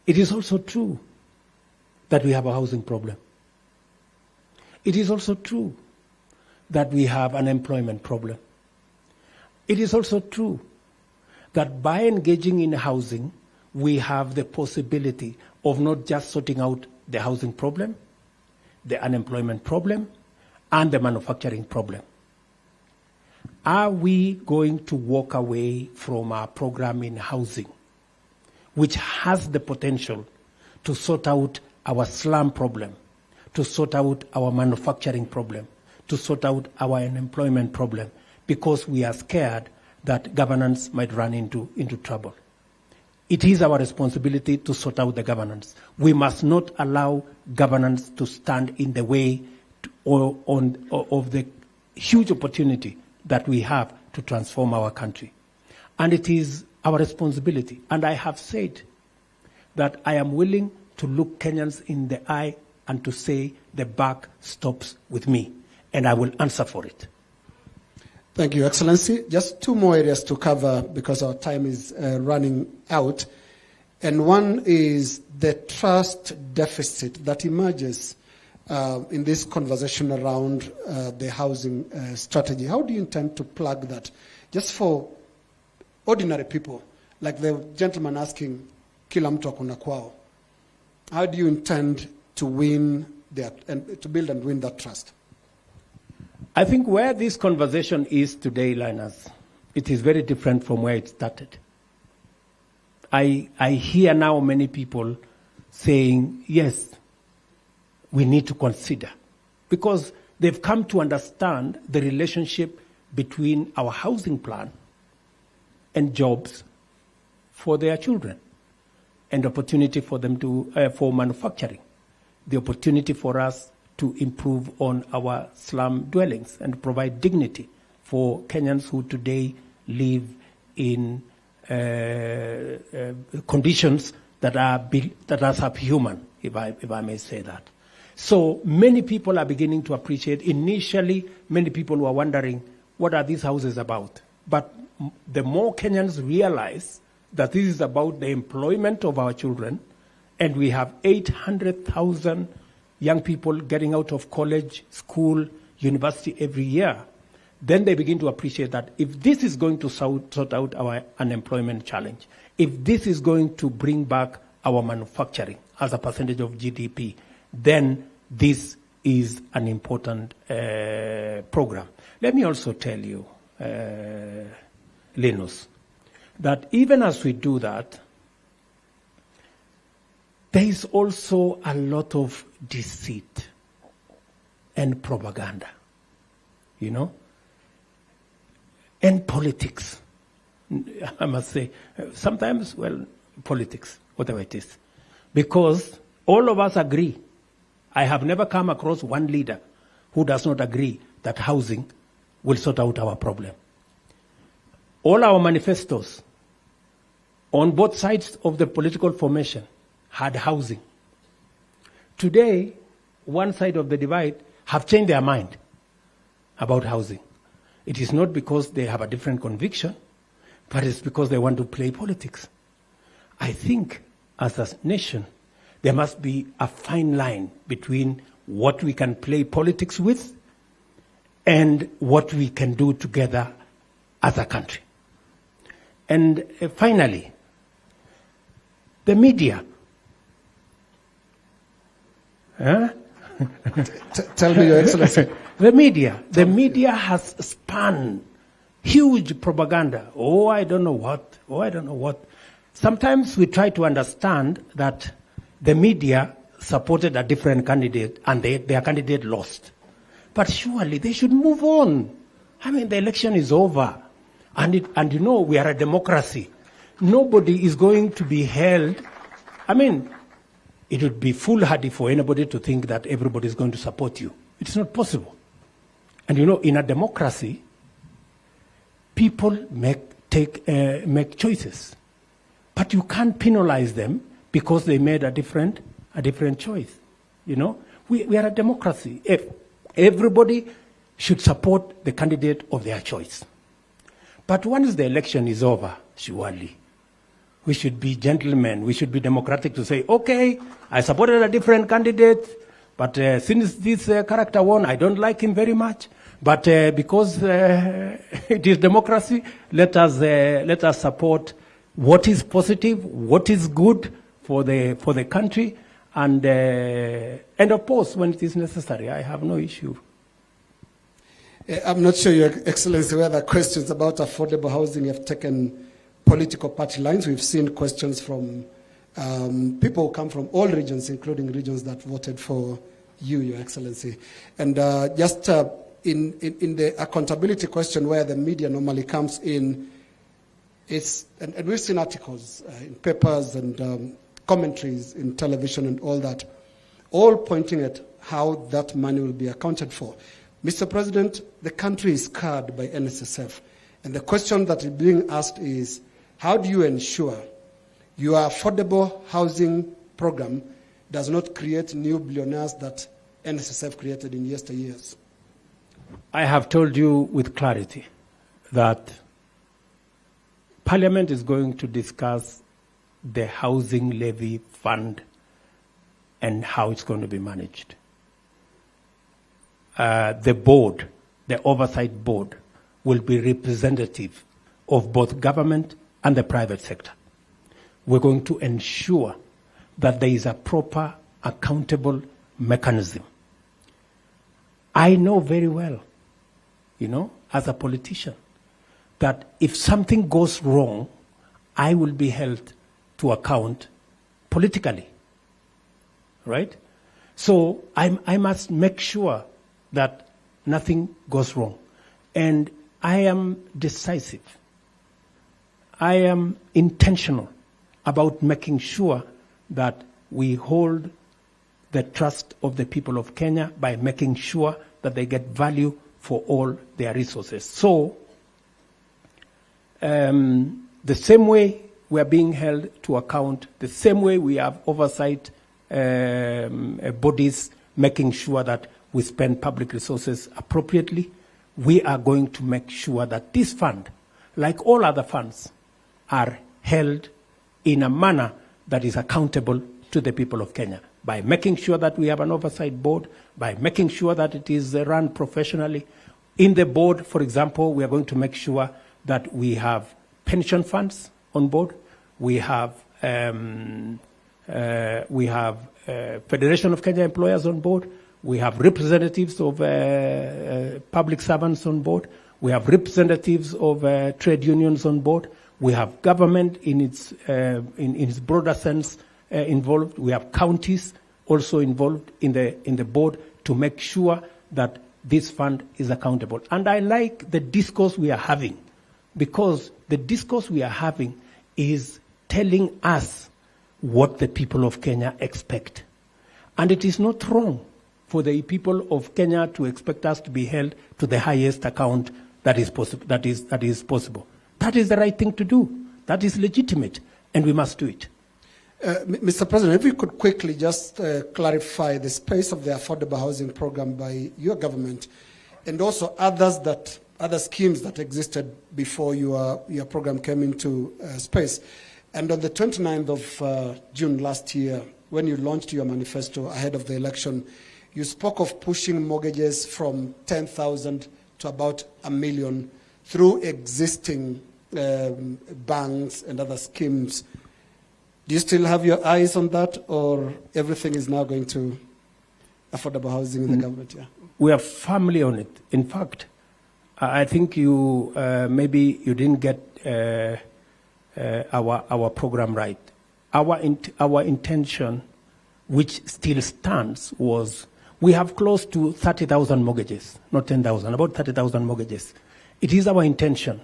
Speaker 9: It is also true that we have a housing problem. It is also true that we have an employment problem. It is also true that by engaging in housing, we have the possibility of not just sorting out the housing problem, the unemployment problem, and the manufacturing problem. Are we going to walk away from our program in housing, which has the potential to sort out our slum problem, to sort out our manufacturing problem, to sort out our unemployment problem, because we are scared that governance might run into trouble? it is our responsibility to sort out the governance. We must not allow governance to stand in the way of the huge opportunity that we have to transform our country. And it is our responsibility. And I have said that I am willing to look Kenyans in the eye and to say the buck stops with me, and I will answer for it.
Speaker 10: Thank you, Excellency. Just two more areas to cover because our time is running out. And one is the trust deficit that emerges in this conversation around the housing strategy. How do you intend to plug that? Just for ordinary people, like the gentleman asking, kila mtu akona kwao. How do you intend to win that and to build and win that trust?
Speaker 9: I think where this conversation is today, Linus, it is very different from where it started. I hear now many people saying, yes, we need to consider, because they've come to understand the relationship between our housing plan and jobs for their children, and opportunity for them to for manufacturing, the opportunity for us to improve on our slum dwellings and provide dignity for Kenyans who today live in conditions that are subhuman, if I may say that. So many people are beginning to appreciate. Initially, many people were wondering, what are these houses about? But the more Kenyans realize that this is about the employment of our children, and we have 800,000 young people getting out of college, school, university every year, then they begin to appreciate that if this is going to sort out our unemployment challenge, if this is going to bring back our manufacturing as a percentage of GDP, then this is an important program. Let me also tell you, Linus, that even as we do that, there is also a lot of deceit and propaganda, you know, and politics. I must say, sometimes, well, politics, whatever it is, because all of us agree. I have never come across one leader who does not agree that housing will sort out our problem. All our manifestos on both sides of the political formation had housing. Today, one side of the divide have changed their mind about housing. It is not because they have a different conviction, but it's because they want to play politics. I think as a nation, there must be a fine line between what we can play politics with and what we can do together as a country. And finally, the media. Huh?
Speaker 10: Tell me, Your Excellency.
Speaker 9: The media has spun huge propaganda. Oh, I don't know what. Oh, I don't know what. Sometimes we try to understand that the media supported a different candidate and their candidate lost. But surely they should move on. I mean, the election is over. And you know, we are a democracy. Nobody is going to be held. I mean, it would be foolhardy for anybody to think that everybody is going to support you. It's not possible. And you know, in a democracy, people make choices. But you can't penalize them because they made a different choice. You know, we are a democracy. If everybody should support the candidate of their choice. But once the election is over, surely, we should be gentlemen. We should be democratic to say, okay, I supported a different candidate, but since this character won, I don't like him very much. But because it is democracy, let us support what is positive, what is good for the country, and oppose when it is necessary. I have no issue.
Speaker 10: I'm not sure, Your Excellency, whether questions about affordable housing have taken political party lines. We've seen questions from people who come from all regions, including regions that voted for you, Your Excellency. And just in the accountability question where the media normally comes in, and we've seen articles in papers and commentaries in television and all that, all pointing at how that money will be accounted for. Mr. President, the country is scarred by NSSF. And the question that is being asked is, how do you ensure your affordable housing program does not create new billionaires that NSSF created in yesteryears?
Speaker 9: I have told you with clarity that Parliament is going to discuss the housing levy fund and how it's going to be managed. The board, the oversight board, will be representative of both government and the private sector. We're going to ensure that there is a proper, accountable mechanism. I know very well, as a politician, that if something goes wrong, I will be held to account politically, right? So I must make sure that nothing goes wrong. And I am decisive. I am intentional about making sure that we hold the trust of the people of Kenya by making sure that they get value for all their resources. So, the same way we are being held to account, the same way we have oversight bodies making sure that we spend public resources appropriately, we are going to make sure that this fund, like all other funds, are held in a manner that is accountable to the people of Kenya, by making sure that we have an oversight board, by making sure that it is run professionally. In the board, for example, we are going to make sure that we have pension funds on board, we have Federation of Kenya Employers on board, we have representatives of public servants on board, we have representatives of trade unions on board, we have government in its broader sense involved, we have counties also involved in the board to make sure that this fund is accountable. And I like the discourse we are having, because the discourse we are having is telling us what the people of Kenya expect. And it is not wrong for the people of Kenya to expect us to be held to the highest account that is possible. That is possible. That is the right thing to do. That is legitimate, and we must do it.
Speaker 10: Mr. President, if you could quickly just clarify the space of the affordable housing program by your government, and also other schemes that existed before your program came into space. And on the 29th of June last year, when you launched your manifesto ahead of the election, you spoke of pushing mortgages from 10,000 to about 1 million through existing banks and other schemes. Do you still have your eyes on that, or everything is now going to affordable housing in the government? Yeah.
Speaker 9: We are firmly on it. In fact, I think you maybe you didn't get our program right. Our intention, which still stands, was we have close to 30,000 mortgages, not 10,000, about 30,000 mortgages. It is our intention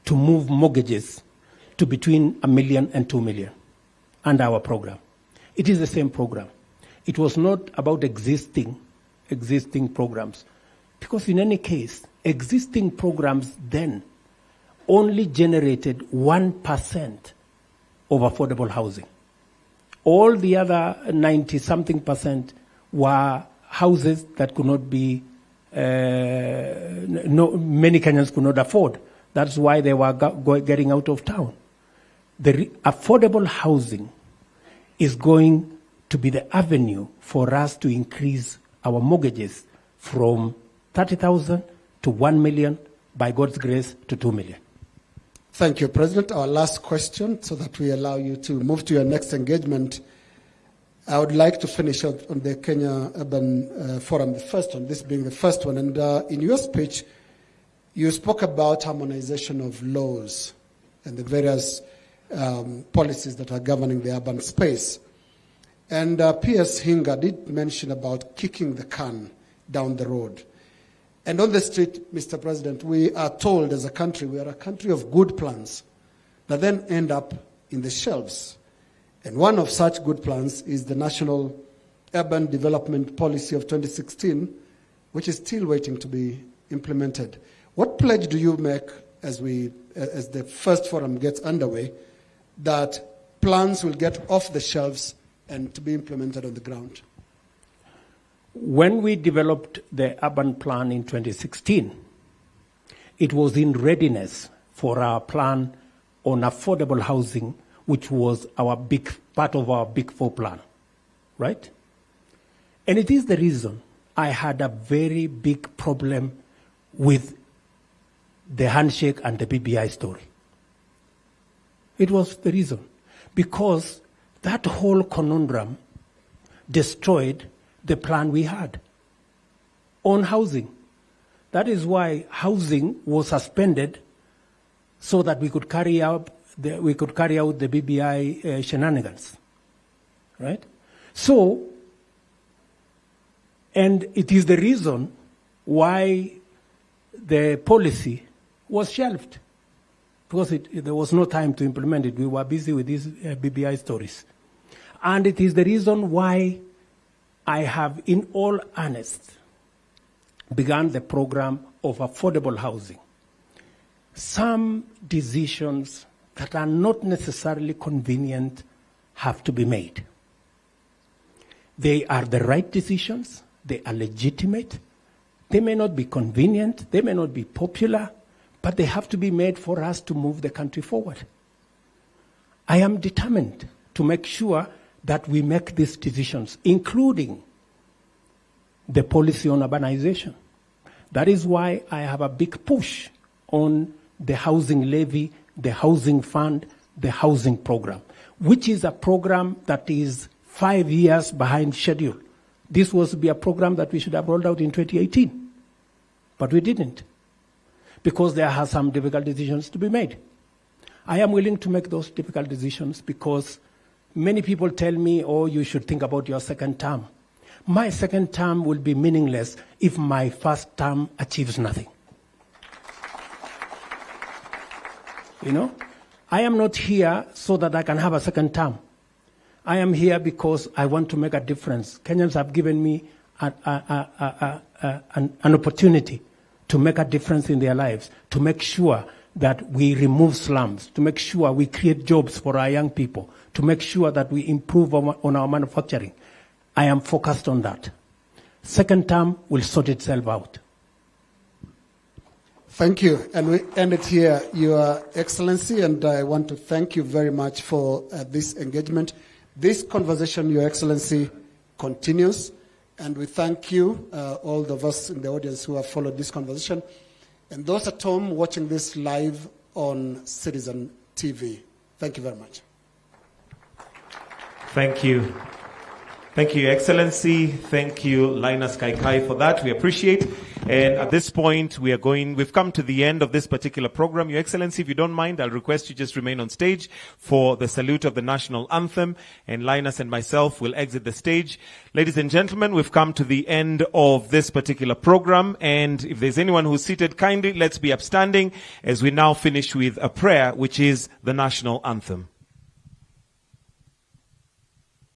Speaker 9: to move mortgages to between 1 million and 2 million under our program. It is the same program. It was not about existing programs, because in any case, existing programs then only generated 1% of affordable housing. All the other 90-something% were houses that could not be, many Kenyans could not afford. That's why they were getting out of town. The affordable housing is going to be the avenue for us to increase our mortgages from 30,000 to 1 million, by God's grace, to 2 million.
Speaker 10: Thank you, President. Our last question, so that we allow you to move to your next engagement. I would like to finish up on the Kenya Urban Forum, the first one, this being the first one. And in your speech, you spoke about harmonization of laws and the various policies that are governing the urban space. And P.S. Hinga did mention about kicking the can down the road. And on the street, Mr. President, we are told as a country, we are a country of good plans. that then end up in the shelves. And one of such good plans is the National Urban Development Policy of 2016, which is still waiting to be implemented. What pledge do you make as the first forum gets underway that plans will get off the shelves and to be implemented on the ground?
Speaker 9: When we developed the urban plan in 2016, it was in readiness for our plan on affordable housing, which was our part of our Big Four plan, right? And it is the reason I had a very big problem with the handshake and the BBI story. It was the reason. Because that whole conundrum destroyed the plan we had on housing. That is why housing was suspended so that we could carry out the BBI shenanigans, right? So, and it is the reason why the policy was shelved, because there was no time to implement it. We were busy with these BBI stories. And it is the reason why I have, in all earnest, began the program of affordable housing. Some decisions that are not necessarily convenient have to be made. They are the right decisions, they are legitimate, they may not be convenient, they may not be popular, but they have to be made for us to move the country forward. I am determined to make sure that we make these decisions, including the policy on urbanization. That is why I have a big push on the housing levy, the housing fund, the housing program, which is a program that is 5 years behind schedule. This was to be a program that we should have rolled out in 2018, but we didn't, because there are some difficult decisions to be made. I am willing to make those difficult decisions because many people tell me, oh, you should think about your second term. My second term will be meaningless if my first term achieves nothing. You know, I am not here so that I can have a second term. I am here because I want to make a difference. Kenyans have given me an opportunity to make a difference in their lives, to make sure that we remove slums, to make sure we create jobs for our young people, to make sure that we improve on our manufacturing. I am focused on that. Second term will sort itself out.
Speaker 10: Thank you. And we end it here, Your Excellency, and I want to thank you very much for this engagement. This conversation, Your Excellency, continues, and we thank you, all of us in the audience who have followed this conversation, and those at home watching this live on Citizen TV. Thank you very much.
Speaker 1: Thank you. Thank you, Your Excellency. Thank you, Linus Kaikai, for that. We appreciate. And at this point, we've come to the end of this particular program. Your Excellency, if you don't mind, I'll request you just remain on stage for the salute of the national anthem. And Linus and myself will exit the stage. Ladies and gentlemen, we've come to the end of this particular program. And if there's anyone who's seated, kindly let's be upstanding as we now finish with a prayer, which is the national anthem.